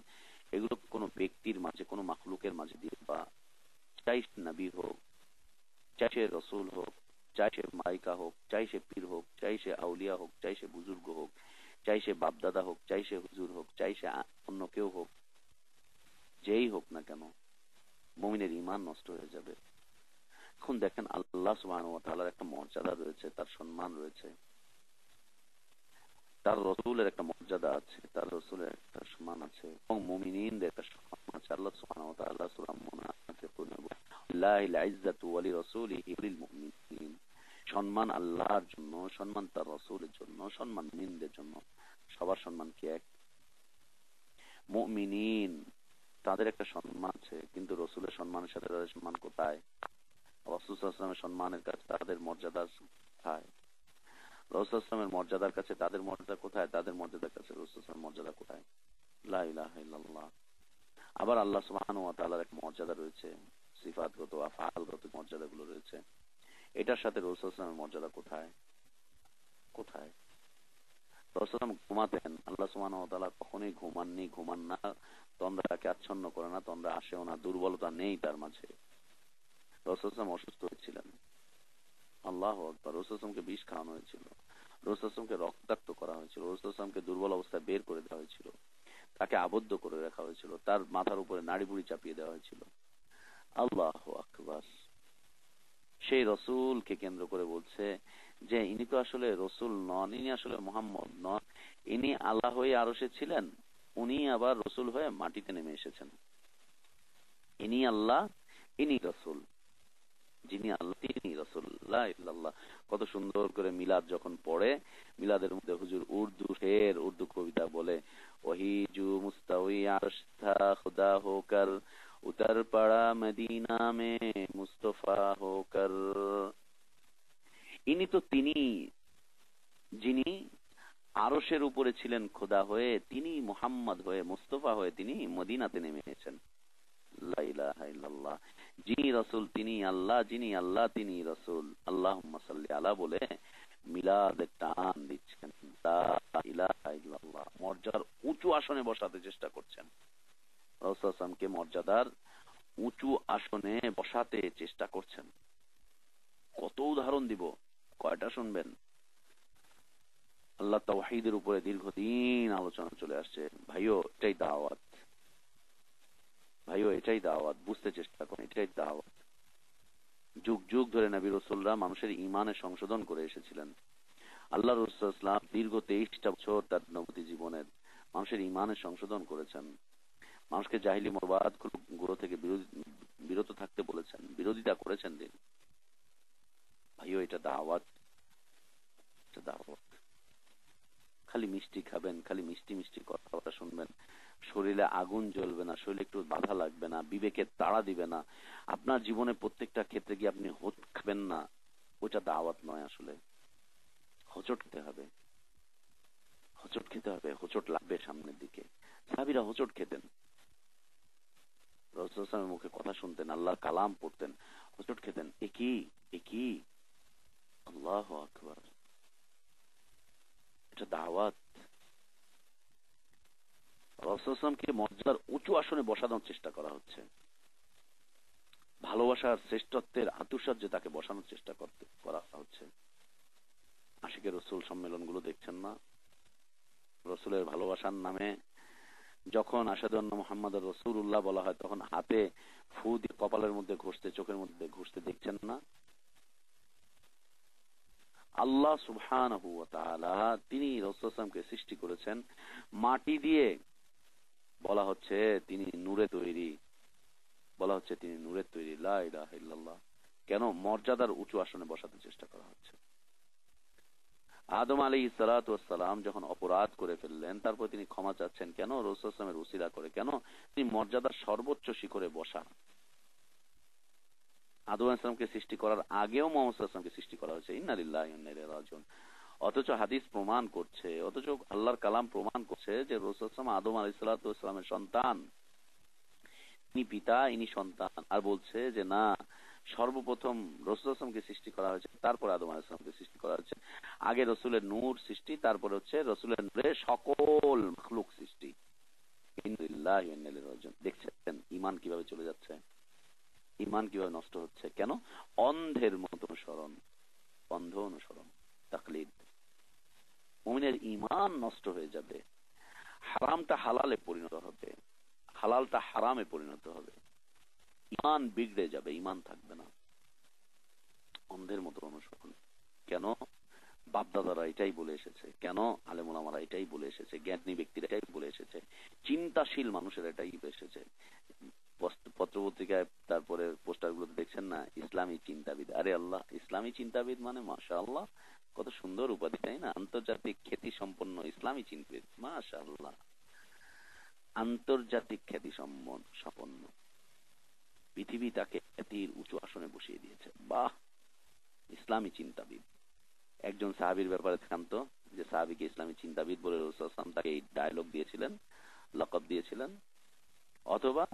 এগুলো কোনো ব্যক্তির মাঝে, কোনো মাখলুকের মাঝে দিয়ে, বা চাই সে নবী হোক, চাই সে রসুল হোক, চাই সে মাইকা হোক, চাই সে পীর হোক, চাই সে আউলিয়া হোক, চাই সে বুজুর্গ হোক, চাই সে বাপদাদা হোক, চাই সে হুজুর হোক, চাই সে অন্য কেউ হোক, যেই হোক না কেন, মুমিনের ঈমান নষ্ট হয়ে যাবে। এখন দেখেন আল্লাহ সুবহানাহু ওয়া তাআলার একটা মর্যাদা রয়েছে, তার সম্মান রয়েছে, তার রসুলের একটা মর্যাদা আছে, তার রসুলের একটা সম্মান আছে, এবং মুমিনদের একটা সম্মান আছে। আল্লাহ সুবহানাহু ওয়া তাআলা সূরা মুনাফিকুন লিল্লাহিল ইজ্জাতু ওয়া লিরাসূলিহি ওয়া লিল মুমিনিন, সম্মান আল্লাহর জন্য, সম্মান তার রসুলের জন্য, সম্মান মুমিনদের জন্য। সবার সম্মান কি এক? মুমিনিন তাদের একটা সম্মান আছে, কিন্তু রসুলের সম্মানের সাথে তাদের সম্মান কোথায়? রাসূল সাল্লাল্লাহু আলাইহি ওয়াসাল্লামের সম্মানের কাছে তাদের মর্যাদা কোথায়? রাসূল সাল্লাল্লাহু আলাইহি ওয়াসাল্লামের মর্যাদার কাছে তাদের মর্যাদা কোথায়? তাদের মর্যাদার কাছে রাসূল সাল্লাল্লাহু আলাইহি ওয়াসাল্লামের মর্যাদা কোথায়? লা ইলাহা ইল্লাল্লাহ। আবার আল্লাহ সুবহানাহু ওয়া তাআলার এক মর্যাদা রয়েছে, সিফাতগত আফআলগত মর্যাদাগুলো রয়েছে, এটার সাথে রাসূল সাল্লাল্লাহু আলাইহি ওয়াসাল্লামের মর্যাদা কোথায়? কোথায়? রাসূল সাল্লাল্লাহু আলাইহি ওয়াসাল্লাম ঘুমাতেন, আল্লাহ সুবহানাহু ওয়া তাআলা কখনোই ঘুমাননি, ঘুমান না, তন্দ্রাকে আচ্ছন্ন করে না, তন্দ্রা আসেও না, দুর্বলতা নেই তার মাঝে। রাসূল সাল্লাল্লাহু আলাইহি ওয়াসাল্লাম অসুস্থ হয়েছিলেন, আল্লাহু আকবার, রাসূল সাল্লাল্লাহু আলাইহি ওয়াসাল্লামকে বিষ খাওয়ানো হয়েছিল, রাসূল সাল্লাল্লাহু আলাইহি ওয়াসাল্লামকে রক্তাক্ত করা হয়েছিল, রাসূল সাল্লাল্লাহু আলাইহি ওয়াসাল্লামকে দুর্বল অবস্থায় বের করে দেওয়া হয়েছিল, তাকে আবদ্ধ করে রাখা হয়েছিল, তার মাথার উপরে নাড়ি বুড়ি চাপিয়ে দেওয়া হয়েছিল। আল্লাহু আকবার। সেই রসুলকে কেন্দ্র করে বলছে যে ইনি তো আসলে রসুল নন, ইনি আসলে মুহাম্মদ নন, ইনি আল্লাহ হয়ে আরশে ছিলেন, উনি আবার রসুল হয়ে মাটিতে নেমে এসেছেন। ইনি আল্লাহ, ইনি রসুল, যিনি আল্লাহ তিনি রসুল। লা ইলাহা ইল্লাল্লাহ। কত সুন্দর করে মিলাদ যখন পড়ে, মিলাদের মধ্যে হুজুর উর্দু কবিতা বলে, ওহি জু মুস্তাউই আরশ থা খুদা হোকর उतर पड़ा मदीना में मुस्तफा होकर। ইনি তো তিনি যিনি আরশের উপরে ছিলেন খোদা হয়ে, তিনি মুহাম্মদ হয়ে মুস্তফা হয়ে তিনি মদিনাতে নেমে এসেছেন। লা ইলাহা ইল্লাল্লাহ। যিনি রসুল তিনি আল্লাহ, যিনি আল্লাহ তিনি রসুল। আল্লাহুম্মা সাল্লি আলা বলে মিলাদের টান দিচ্ছেন। লা ইলাহা ইল্লাল্লাহ। মর্যাদার উঁচু আসনে বসাতে চেষ্টা করছেন। রাসূল সাল্লামকে মর্যাদার উঁচু আসনে বসাতে চেষ্টা করছেন। কত উদাহরণ দিব, কয়টা শুনবেন? আল্লাহ তাওহীদের উপরে দীর্ঘদিন আলোচনা চলে আসছে। ভাইও এটাই দাওয়াত, ভাইও এটাই দাওয়াত, বুঝতে চেষ্টা করেন, এটাই দাওয়াত। যুগ যুগ ধরে নবী রাসূলরা মানুষের ঈমানে সংশোধন করে এসেছিলেন। আল্লাহ রাসূল সাল্লাল্লাহু আলাইহি ওয়াসাল্লাম দীর্ঘ 23টা বছর তার নবুয়তী জীবনের মানুষের ঈমানে সংশোধন করেছেন। মানুষকে জাহিলি মতবাদগুলো থেকে বিরত থাকতে বলেছেন, বিরোধিতা করেছেন তিনি। ভাইও এটা দাওয়াত, এটা দাওয়াত। খালি মিষ্টি খাবেন, খালি মিষ্টি মিষ্টি কথাবার্তা শুনবেন, শরীরে আগুন জ্বলবে না, শরীরে একটু বাধা লাগবে না, বিবেকের তাড়া দিবে না, আপনার জীবনে প্রত্যেকটা ক্ষেত্রে গিয়ে আপনি হোঁচট খাবেন না, ওইটা দাওয়াত নয়। আসলে হোঁচট খেতে হবে, হোঁচট খেতে হবে, হোঁচট লাগবে সামনের দিকে। সাহাবীরা হোঁচট খেতেন, রাসূল সাল্লাল্লাহু আলাইহি ওয়াসাল্লামের মুখে কথা শুনতেন, আল্লাহর কালাম পড়তেন, হোঁচট খেতেন। একই আল্লাহু আকবার। এটা দাওয়াত। রাসূল সাল্লাল্লাহু আলাইহি ওয়াসাল্লামকে মর্যাদার উঁচু আসনে বসানোর চেষ্টা করা হচ্ছে। ভালোবাসার শ্রেষ্ঠত্বের আতুসাহ্যে তাকে বসানোর চেষ্টা করা হচ্ছে। আশিকে রসুল সম্মেলনগুলো দেখছেন না? রসুলের ভালোবাসার নামে যখন আশহাদু আন্না মুহাম্মাদুর রাসূলুল্লাহ বলা হয়, তখন হাতে ফু দিয়ে কপালের মধ্যে ঘষতে, চোখের মধ্যে ঘষতে দেখছেন না? আল্লাহ সুবহানাহু ওয়া তাআলা তিনি রাসূল সাল্লাল্লাহু আলাইহি ওয়াসাল্লামকে সৃষ্টি করেছেন মাটি দিয়ে। বলা হচ্ছে তিনি নূরে তৈরি, বলা হচ্ছে তিনি নূরের তৈরি। লা ইলাহা ইল্লাল্লাহ। কেন? মর্যাদার উঁচু আসনে বসাতে চেষ্টা করা হচ্ছে। আদম আলাইহিস সালাতু ওয়াস সালাম যখন অপরাধ করে ফেললেন, তারপর তিনি ক্ষমা চাচ্ছেন কেন? রাসূল সাল্লাল্লাহু আলাইহি ওয়াসাল্লামের উসিলা করে। কেন? তিনি মর্যাদার সর্বোচ্চ শিখরে বসা। আদম আলাইহিস সালামকে সৃষ্টি করার আগেও মুহাম্মদ সাল্লাল্লাহু আলাইহি ওয়াসাল্লামকে সৃষ্টি করা হয়েছে। ইন্না লিল্লাহি ওয়া ইন্না ইলাইহি রাজিউন। অথচ হাদিস প্রমাণ করছে, অথচ আল্লাহর কালাম প্রমাণ করছে যে রাসূল সাল্লাল্লাহু আলাইহি ওয়াসাল্লাম আদম আলাইহিস সালাতু ওয়াস সালামের সন্তান, ইনি পিতা, ইনি সন্তান। আর বলছে যে না, সর্বপ্রথম রাসূল সাল্লাল্লাহু আলাইহি ওয়াসাল্লামকে সৃষ্টি করা হয়েছে, তারপর আদম আলাইহিস সালামকে সৃষ্টি করা হয়েছে। আগে রাসূলের নূর সৃষ্টি, তারপরে হচ্ছে রাসূলের নূরে সকল মাখলুক সৃষ্টি। ইন্না লিল্লাহি ওয়া ইন্না ইলাইহি রাজিউন। দেখছেন ঈমান কিভাবে চলে যাচ্ছে, ঈমান কিভাবে নষ্ট হচ্ছে? কেন? অন্ধের মতো অনুসরণ, অন্ধ অনুসরণ, তাকলিদ। মুমিনের ঈমান নষ্ট হয়ে যাবে, হারামটা হালালে পরিণত হবে, হালালটা হারামে পরিণত হবে, ঈমান বিগড়ে যাবে, ঈমান থাকবে না। অন্ধের মতো অনুসরণ। কেন? বাপদাদারা এটাই বলে এসেছে, কেন আলেম ওলামারা এটাই বলে এসেছে, জ্ঞানী ব্যক্তিরা এটাই বলে এসেছে, চিন্তাশীল মানুষের এটাই এসেছে। পত্রপত্রিকায় তারপরে পোস্টার গুলোতে দেখছেন না, ইসলামী চিন্তাবিদ। আরে আল্লাহ, ইসলামী চিন্তাবিদ মানে মাশাআল্লাহ, কত সুন্দর উপাধি, তাই না? আন্তর্জাতিক খ্যাতি সম্পন্ন ইসলামী চিন্তাবিদ, মাশাআল্লাহ, আন্তর্জাতিক খ্যাতি সম্পন্ন। পৃথিবী তাকে খ্যাতির উঁচু আসনে বসিয়ে দিয়েছে। বাহ, ইসলামী চিন্তাবিদ। একজন সাহাবীর ব্যাপারে জানতো যে সাহাবীকে ইসলামী চিন্তাবিদ বলে রাসূল সাল্লাল্লাহু আলাইহি ওয়াসাল্লাম তাকে এই ডায়লগ দিয়েছিলেন, লকব দিয়েছিলেন। অথবা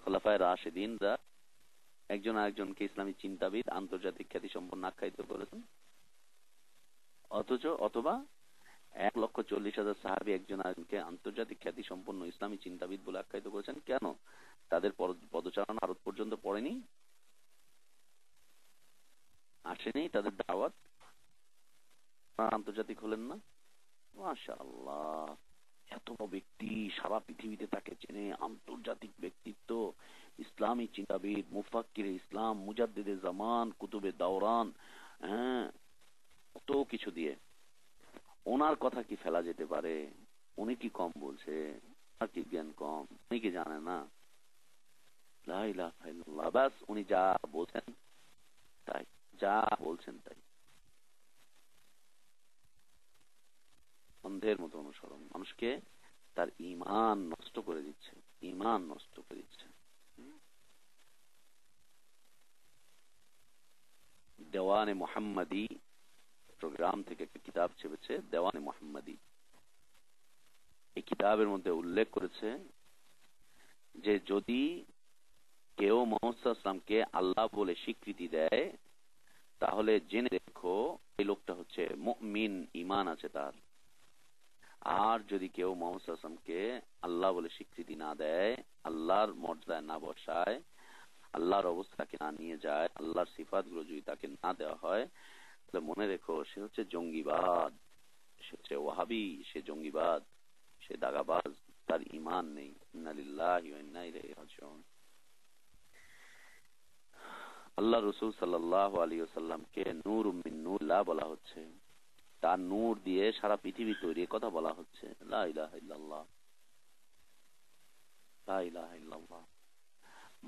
খোলাফায়ে রাশিদিনরা একজন আরেকজনকে ইসলামী চিন্তাবিদ, আন্তর্জাতিক খ্যাতি সম্পন্ন আখ্যায়িত করেছেন। অথবা 1,40,000 সাহাবী একজন আরেকজনকে আন্তর্জাতিক খ্যাতি সম্পন্ন ইসলামী চিন্তাবিদ বলে আখ্যায়িত করেছেন। কেন? তাদের পদচারণা ভারত পর্যন্ত পড়েনি, আসেনি, তাদের দাওয়াত আন্তর্জাতিক হলেন না। মাশাআল্লাহ, এত ব্যক্তি সারা পৃথিবীতে তাকে চেনে, আন্তর্জাতিক ব্যক্তিত্ব, ইসলামী চিন্তাবিদ, মুফাক্কিরে ইসলাম, মুজাদ্দিদে জামান, কুতুবে দাওরান, হ্যাঁ, কত কিছু দিয়ে। ওনার কথা কি ফেলা যেতে পারে? উনি কি কম বলছে? আর কি জ্ঞান কম? উনি কি জানে না? লা ইলাহা ইল্লাল্লাহ। বাস উনি যা বলছেন তাই, যা বলছেন তাই। অন্ধের মতো অনুসরণ, মানুষকে তার ঈমান নষ্ট করে দিচ্ছে, ঈমান নষ্ট করে দিচ্ছে। দেওয়ানে মোহাম্মদী প্রোগ্রাম থেকে একটা কিতাব ছেপেছে, দেওয়ানে মোহাম্মদী। এই কিতাবের মধ্যে উল্লেখ করেছে যে যদি কেউ মুহাম্মদ সাল্লাল্লাহু আলাইহি ওয়াসাল্লামকে আল্লাহ বলে স্বীকৃতি দেয়, তাহলে জেনে দেখো এই লোকটা হচ্ছে মুমিন, ঈমান আছে তার। আর যদি কেউ মুহাম্মদ সাল্লাল্লাহু আলাইহি ওয়াসাল্লামকে আল্লাহ বলে স্বীকৃতি না দেয়, আল্লাহর মর্যাদায় না বসায়, আল্লাহর অবস্থাকে না নিয়ে যায়, আল্লাহর সিফাতগুলো যদি তাকে না দেওয়া হয়, তাহলে মনে রেখো সে হচ্ছে জঙ্গিবাদ, সে হচ্ছে ওয়াহাবি, সে জঙ্গিবাদ, সে দাগাবাজ, তার ঈমান নেই। ইন্না লিল্লাহি ওয়া ইন্না ইলাইহি রাজিউন। আল্লাহ রাসূল সাল্লাল্লাহু আলাইহি ওয়াসাল্লামকে নূরুম মিন নূরিল্লাহ বলা হচ্ছে, তার নূর দিয়ে সারা পৃথিবী তৈরি, কথা বলা হচ্ছে। লা ইলাহা ইল্লাল্লাহ, লা ইলাহা ইল্লাল্লাহ।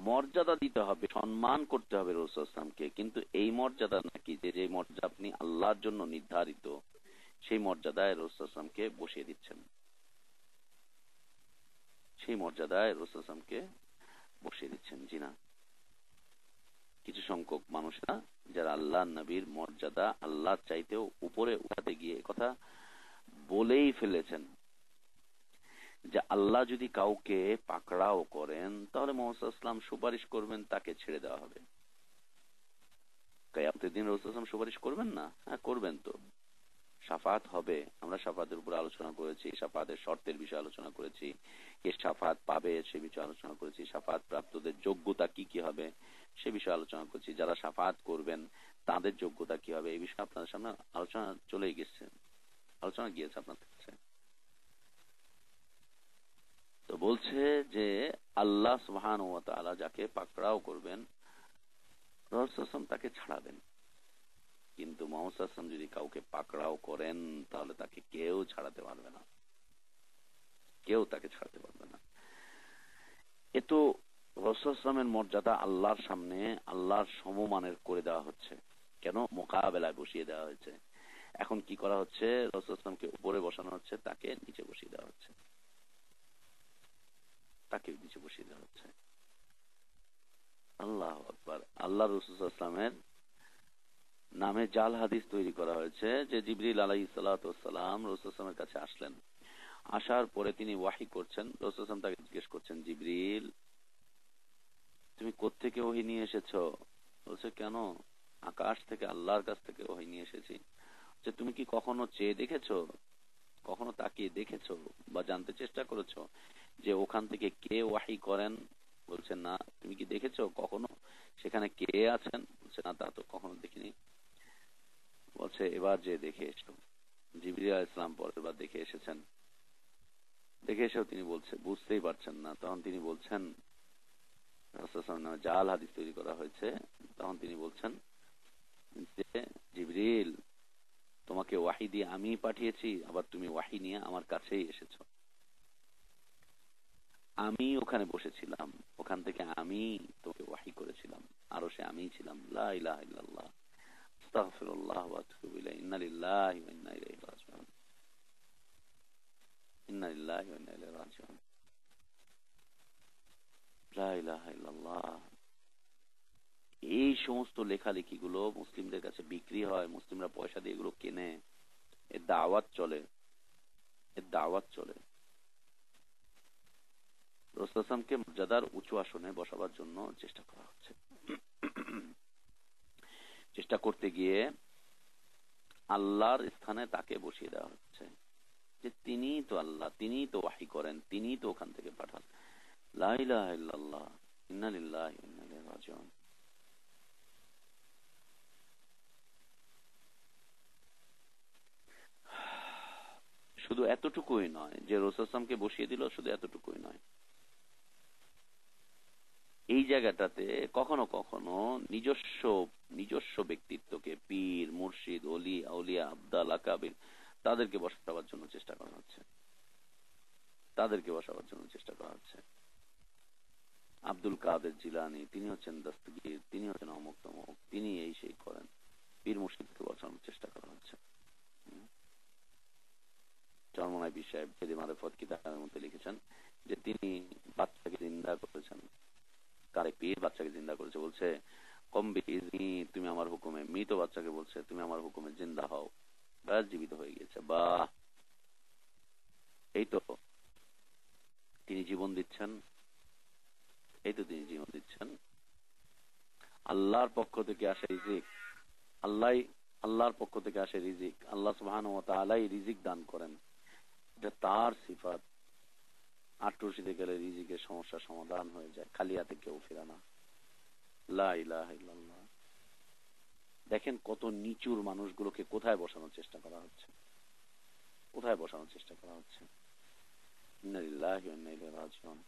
মর্যাদা দিতে হবে, সম্মান করতে হবে রাসূল সাল্লাল্লাহু আলাইহি ওয়াসাল্লামকে, কিন্তু এই মর্যাদা নাকি যে মর্যাদা আপনি আল্লাহর জন্য নির্ধারিত, সেই মর্যাদায় রাসূল সাল্লাল্লাহু আলাইহি ওয়াসাল্লামকে বসিয়ে দিচ্ছেন, সেই মর্যাদায় রাসূল সাল্লাল্লাহু আলাইহি ওয়াসাল্লামকে বসিয়ে দিচ্ছেন। জি না, কিছু সংখ্যক মানুষরা যারা আল্লাহ নবীর মর্যাদা আল্লাহর চাইতেও উপরে উঠাতে গিয়ে কথা বলেই ফেলেছেন যে আল্লাহ যদি কাউকে পাকড়াও করেন, তাহলে মুহাম্মদ সাল্লাল্লাহু আলাইহি ওয়াসাল্লাম সুপারিশ করবেন, তাকে ছেড়ে দেওয়া হবে। কিয়ামতের দিন রাসূল সাল্লাল্লাহু আলাইহি ওয়াসাল্লাম সুপারিশ করবেন না? হ্যাঁ, করবেন তো। শাফাত হবে, আমরা শাফাতের উপর আলোচনা করেছি, শাফাতের শর্তের বিষয়ে আলোচনা করেছি, কে শাফাত পাবে সে বিষয়ে আলোচনা করেছি, শাফাত প্রাপ্তদের যোগ্যতা কি কি হবে সে বিষয়ে আলোচনা করেছি, যারা শাফাত করবেন তাদের যোগ্যতা কি হবে, এই বিষয়ে আপনাদের সামনে আলোচনা চলে গেছে, আলোচনা গিয়েছে আপনাদের কাছে। তো বলছে যে আল্লাহ সুবহানাহু ওয়া তাআলা যাকে পাকড়াও করবেন, রাসূল সাল্লাল্লাহু আলাইহি ওয়াসাল্লাম তাকে ছাড়াবেন। কিন্তু মুহাম্মদ সাল্লাল্লাহু আলাইহি ওয়াসাল্লাম যদি কাউকে পাকড়াও করেন, তাহলে তাকে কেউ ছাড়াতে পারবে না, কেউ তাকে ছাড়াতে পারবে না। এ তো রাসূল সাল্লাল্লাহু আলাইহি ওয়াসাল্লামের মর্যাদা আল্লাহর সামনে আল্লাহর সমমানের করে দেওয়া হচ্ছে। কেন? মোকাবেলায় বসিয়ে দেওয়া হয়েছে। এখন কি করা হচ্ছে? রাসূল সাল্লাল্লাহু আলাইহি ওয়াসাল্লামকে উপরে বসানো হচ্ছে, তাকে নিচে বসিয়ে দেওয়া হচ্ছে, তাকে নিচে বসিয়ে দেওয়া হচ্ছে। আল্লাহু আকবার। আল্লাহ রাসূল সাল্লাল্লাহু আলাইহি ওয়াসাল্লামের নামে জাল হাদিস তৈরি করা হয়েছে যে জিবরিল আলাইহিস সালাতু ওয়াস সালাম রাসূল সাল্লাল্লাহু আলাইহি ওয়াসাল্লামের কাছে আসলেন, আসার পরে তিনি ওয়াহি করছেন। রাসূল সাল্লাল্লাহু আলাইহি ওয়াসাল্লাম তাকে জিজ্ঞেস করছেন, জিবরিল তুমি কোত্থেকে ওহী নিয়ে এসেছো? বলছে, কেন? আকাশ থেকে, আল্লাহর কাছ থেকে ওহী নিয়ে এসেছি। যে তুমি কি কখনো চেয়ে দেখেছো, কখনো তাকিয়ে দেখেছো বা জানতে চেষ্টা করেছো যে ওখান থেকে কে ওয়াহি করেন? বলছে, না। তুমি কি দেখেছো কখনো সেখানে কে আছেন? বলছে, না, তা তো কখনো দেখিনি। বলছে, এবার যে দেখে এসো। জিবরিল আলাইহিস সালাম পরের বার দেখে এসেছেন, দেখে এসেও তিনি বলছে বুঝতেই পারছেন না। তখন তিনি বলছেন, রাসূল সাল্লাল্লাহু আলাইহি ওয়াসাল্লামের নামে জাল হাদিস তৈরি করা হয়েছে। তখন তিনি বলছেন যে জিবরিল, তোমাকে ওয়াহি দিয়ে আমি পাঠিয়েছি, আবার তুমি ওয়াহি নিয়ে আমার কাছেই এসেছো। আমি ওখানে বসেছিলাম, ওখান থেকে আমি তোকে ওয়াহি করেছিলাম, আরশে আমিই ছিলাম। লা ইলাহা ইল্লাল্লাহ, আস্তাগফিরুল্লাহ ওয়া আতুবু ইলাইহি, ইন্না লিল্লাহি ওয়া ইন্না ইলাইহি রাজিউন, ইন্না লিল্লাহি ওয়া ইন্না ইলাইহি রাজিউন। লা ইলাহা ইল্লাল্লাহ। এই সমস্ত লেখালেখি গুলো মুসলিমদের কাছে বিক্রি হয়, মুসলিমরা পয়সা দিয়ে এগুলো কেনে, এর দাওয়াত চলে, এর দাওয়াত চলে। রাসূল সাল্লাল্লাহু আলাইহি ওয়াসাল্লামকে মর্যাদার উঁচু আসনে বসাবার জন্য চেষ্টা করা হচ্ছে। চেষ্টা করতে গিয়ে আল্লাহর স্থানে তাকে বসিয়ে দেওয়া হচ্ছে যে তিনি তো আল্লাহ, তিনি তো ওয়াহি করেন, তিনি তো ওখান থেকে পাঠান। লা ইলাহা ইল্লাল্লাহ, ইন্না লিল্লাহি ওয়া ইন্না ইলাইহি রাজিউন। শুধু এতটুকুই নয় যে রাসূল সাল্লাল্লাহু আলাইহি ওয়াসাল্লামকে বসিয়ে দিল, শুধু এতটুকুই নয়, এই জায়গাটাতে কখনো কখনো নিজস্ব নিজস্ব ব্যক্তিত্বকে, পীর, মুর্শিদ, ওলি, আউলিয়া, আবদাল, আকাবির, তাদেরকে বসাবার জন্য চেষ্টা করা হচ্ছে, তাদেরকে বসাবার জন্য চেষ্টা করা হচ্ছে। আব্দুল কাদের জিলানী, তিনি হচ্ছেন দস্তগীর, তিনি হচ্ছেন অমুক তমুক, তিনি এই সেই করেন, পীর মুর্শিদকে বসানোর চেষ্টা করা হচ্ছে। চরমনাই পীর সাহেব ফেদি মারেফত কিতাবের মধ্যে লিখেছেন যে তিনি বাচ্চাকে জিন্দা করেছেন। কারে পীর বাচ্চাকে জিন্দা করেছে, বলছে কম বেশি তুমি আমার হুকুমে, মৃত বাচ্চাকে বলছে তুমি আমার হুকুমে জিন্দা হও, ব্যাস জীবিত হয়ে গেছে। বাহ, এই তো তিনি জীবন দিচ্ছেন, এই তো তিনি জীবন দিচ্ছেন। আল্লাহর পক্ষ থেকে আসে রিজিক, আল্লাহ আল্লাহর পক্ষ থেকে আসে রিজিক, আল্লাহ সুবহানাহু ওয়া তাআলাই রিজিক দান করেন, এটা তার সিফাত। আট্রসিতে গেলে রিজিকের সমস্যার সমাধান হয়ে যায়, খালি হাতে কেউ ফেরে না। লা ইলাহা ইল্লাল্লাহ। দেখেন কত নিচুর মানুষগুলোকে কোথায় বসানোর চেষ্টা করা হচ্ছে, কোথায় বসানোর চেষ্টা করা হচ্ছে। ইন্না লিল্লাহি ওয়া ইন্না ইলাইহি রাজিউন।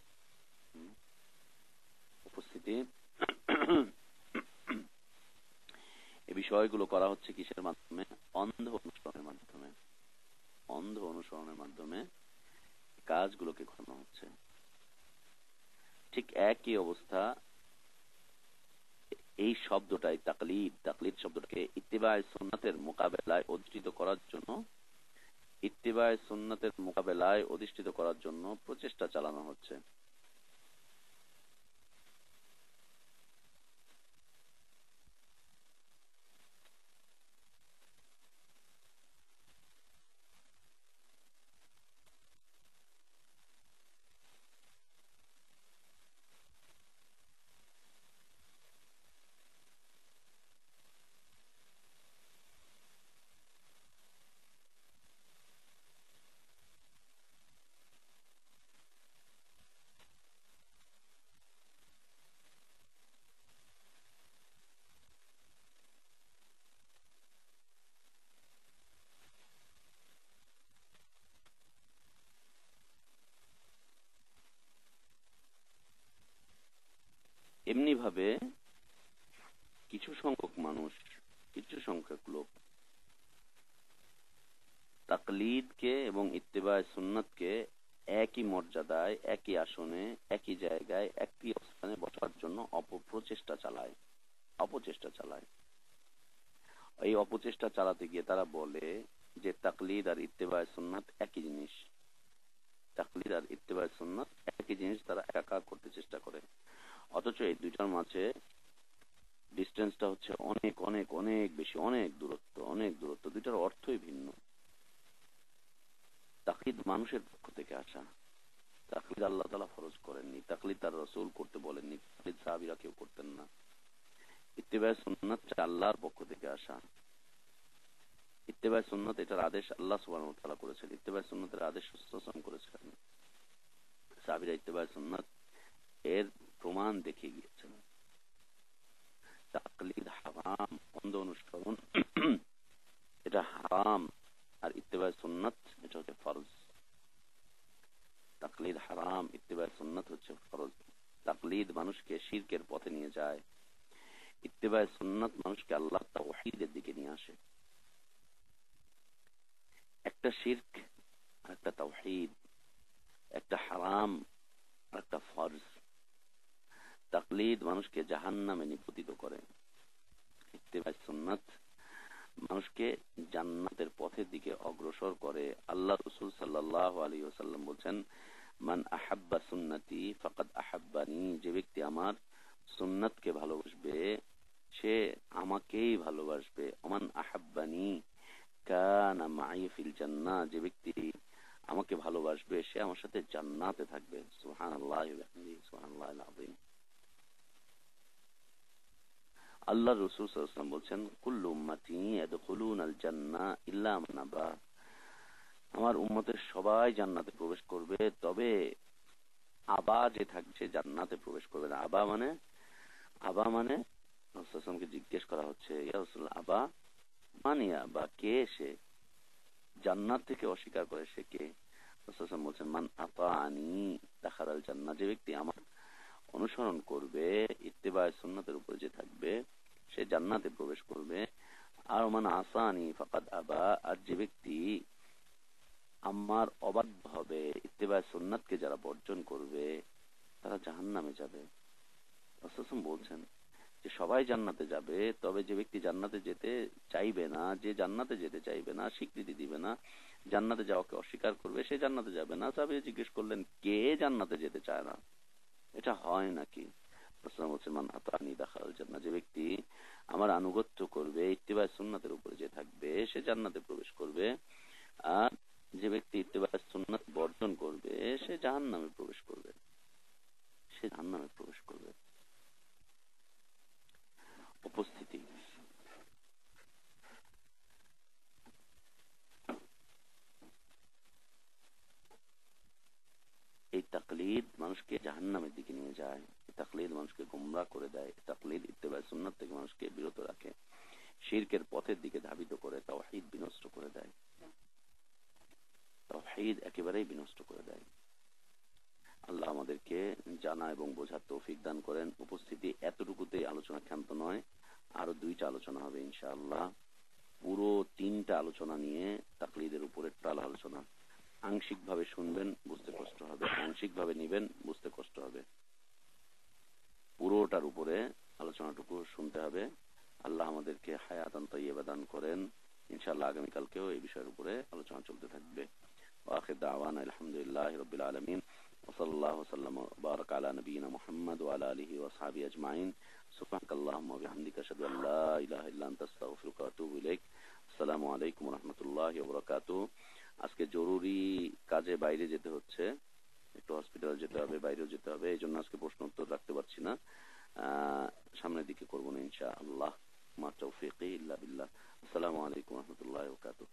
উপস্থিতি, এই বিষয়গুলো করা হচ্ছে কিসের মাধ্যমে? অন্ধ অনুসরণের মাধ্যমে। অন্ধ অনুসরণের মাধ্যমে কাজগুলোকে ঘটানো হচ্ছে। ঠিক একই অবস্থা এই শব্দটাই তাকলিদ, তাকলিদ শব্দটাকে ইত্তিবায়ে সুন্নাতের মোকাবেলায় অধিষ্ঠিত করার জন্য, ইত্তিবায়ে সুন্নাতের মোকাবেলায় অধিষ্ঠিত করার জন্য প্রচেষ্টা চালানো হচ্ছে। এমনি ভাবে কিছু সংখ্যক মানুষ, কিছু সংখ্যক লোক তাকলিদকে এবং ইত্তিবায়ে সুন্নাতকে একই মর্যাদায়, একই আসনে, একই জায়গায়, একই অবস্থানে বসার জন্য অপপ্রচেষ্টা চালায়, অপচেষ্টা চালায়। এই অপচেষ্টা চালাতে গিয়ে তারা বলে যে তাকলিদ আর ইত্তিবায়ে সুন্নাত একই জিনিস, তাকলিদ আর ইত্তিবায়ে সুন্নাত একই জিনিস, তারা একাকার করতে চেষ্টা করে। অথচ এই দুইটার মাঝে ডিস্টেন্সটা হচ্ছে অনেক অনেক অনেক বেশি, অনেক দূরত্ব, অনেক দূরত্ব, দুইটার অর্থই ভিন্ন। তাকলিদ মানুষের পক্ষ থেকে আসা, তাকলিদ আল্লাহ তাআলা ফরজ করেননি, তাকলিদ তার রাসূল করতে বলেননি, তাকলিদ সাহাবীরা কেউ করতেন না। ইত্তিবায়ে সুন্নাত আল্লাহর পক্ষ থেকে আসা, ইত্তিবায়ে সুন্নাত এটার আদেশ আল্লাহ সুবহানাহু ওয়া তাআলা করেছেন, ইত্তিবায়ে সুন্নাতের আদেশ রাসূল করেছেন, সাহাবীরা ইত্তিবায়ে সুন্নাত এর প্রমাণ দেখিয়ে গিয়েছেন। তাকলিদ হারাম, অন্ধ অনুসরণ এটা হারাম, আর ইত্তিবায়ে সুন্নাত এটা হচ্ছে ফরজ। তাকলিদ হারাম, ইত্তিবায়ে সুন্নাত হচ্ছে ফরজ। তাকলিদ মানুষকে শিরকের পথে নিয়ে যায়, ইত্তিবায়ে সুন্নাত মানুষকে আল্লাহ তাওহীদের দিকে নিয়ে আসে। একটা শিরক আর একটা তাওহীদ, একটা হারাম আর একটা ফরজ। তাকলিদ মানুষকে জাহান্নামে নিপতিত করে, ইত্তিবায়ে সুন্নাত মানুষকে জান্নাতের পথের দিকে অগ্রসর করে। আল্লাহ রাসূল সাল্লাল্লাহু আলাইহি ওয়াসাল্লাম বলেন, মান আহাব্বা সুন্নতি ফাকাদ আহাব্বানি, যে ব্যক্তি আমার সুন্নাতকে ভালোবাসবে সে আমাকেই ভালোবাসবে। ওমান আহাব্বানি কানা মাই ফিল জান্নাহ, যে ব্যক্তি আমাকে ভালোবাসবে সে আমার সাথে জান্নাতে থাকবে। সুবহানাল্লাহি ওয়া বিহামদিহি, সুবহানাল্লাহিল আযীম। আল্লাহ রাসূল সাল্লাল্লাহু আলাইহি ওয়াসাল্লাম বলেন, কুল্লু উম্মতি ইয়াদখুলুনাল জান্নাহ ইল্লা মান আবা, আমার উম্মতের সবাই জান্নাতে প্রবেশ করবে, তবে আবা যে থাকছে জান্নাতে প্রবেশ করবে না। আবা মানে, আবা মানে রাসূল সাল্লাল্লাহু আলাইহি ওয়াসাল্লামকে জিজ্ঞেস করা হচ্ছে, ইয়া রাসূলুল্লাহ আবা মানিয়া, বা কে সে, জান্নাত থেকে অস্বীকার করে সে কে? রাসূল সাল্লাল্লাহু আলাইহি ওয়াসাল্লাম বলেন, মান আতাআনি দাখালাল জান্নাহ, যে ব্যক্তি আমার অনুসরণ করবে, ইত্তিবায়ে সুন্নাতের উপর যে থাকবে সে জান্নাতে প্রবেশ করবে। আর মান আসানি ফাকাদ আবা, আর যে ব্যক্তি আমার অবাধ্য হবে, ইত্তিবায়ে সুন্নাতকে যারা বর্জন করবে তারা জাহান্নামে যাবে। রাসূল বলছেন যে সবাই জান্নাতে যাবে, তবে যে ব্যক্তি জান্নাতে যেতে চাইবে না, যে জান্নাতে যেতে চাইবে না, স্বীকৃতি দিবে না, জান্নাতে যাওয়াকে অস্বীকার করবে, সে জান্নাতে যাবে না। সাহাবী জিজ্ঞেস করলেন, কে জান্নাতে যেতে চায় না? এটা হয় নাকি? রাসূলুল্লাহ বলছেন, মান আতানি দাখালাল জান্নাহ, যে ব্যক্তি আমার আনুগত্য করবে, ইত্তিবা সুন্নাতের উপরে যে থাকবে, সে জান্নাতে প্রবেশ করবে। আর যে ব্যক্তি ইত্তিবা সুন্নাত বর্জন করবে, সে জাহান্নামে প্রবেশ করবে, সে জাহান্নামে প্রবেশ করবে। উপস্থিতি, এই তাকলিদ মানুষকে জাহান্নামের দিকে নিয়ে যায়, এই তাকলিদ মানুষকে গোমরাহ করে দেয়, এই তাকলিদ ইত্তিবা সুন্নাত থেকে মানুষকে বিরত রাখে, শিরকের পথের দিকে ধাবিত করে, তাওহীদ বিনষ্ট করে দেয়, তাওহীদ একেবারেই বিনষ্ট করে দেয়। আল্লাহ আমাদেরকে জানা এবং বোঝার তৌফিক দান করেন। উপস্থিতি এতটুকুতেই আলোচনা ক্ষান্ত নয়, আরো 2টা আলোচনা হবে ইনশাআল্লাহ। পুরো 3টা আলোচনা নিয়ে তাকলিদের উপরে টোটাল আলোচনা। আংশিক ভাবে শুনবেন, বুঝতে কষ্ট হবে, আংশিক ভাবে নিবেন, বুঝতে কষ্ট হবে। পুরোটার উপরে আলোচনাটুকু শুনতে হবে। আল্লাহ আমাদেরকে হায়াতান তাইয়্যিবা দান করেন। ইনশাআল্লাহ আগামীকালকেও এই বিষয়ের উপরে আলোচনা চলতে থাকবে। ওয়াখির দাওয়ানা আলহামদুলিল্লাহি রাব্বিল আলামিন ওয়া সাল্লাল্লাহু ওয়া সাল্লাম ওয়া বারাকা আলা নবিয়িনা মুহাম্মদ ওয়া আলা আলিহি ওয়া আসহাবিহি আজমাইন। সুবহানাকাল্লাহুম্মা ওয়া বিহামদিকা আশহাদু আল্লা ইলাহা ইল্লা আনতা আস্তাগফিরুকা ওয়া আতুবু ইলাইক। আসসালামু আলাইকুম ওয়া রাহমাতুল্লাহি ওয়া বারাকাতুহু। আজকে জরুরি কাজে বাইরে যেতে হচ্ছে, একটু হসপিটালে যেতে হবে, বাইরেও যেতে হবে, এই জন্য আজকে প্রশ্ন উত্তর রাখতে পারছি না। সামনের দিকে করবো না ইনশাআল্লাহ। মা তৌফিকি ইল্লা বিল্লাহ। আসসালামু আলাইকুম ওয়া রাহমাতুল্লাহি ওয়া বারাকাতুহু।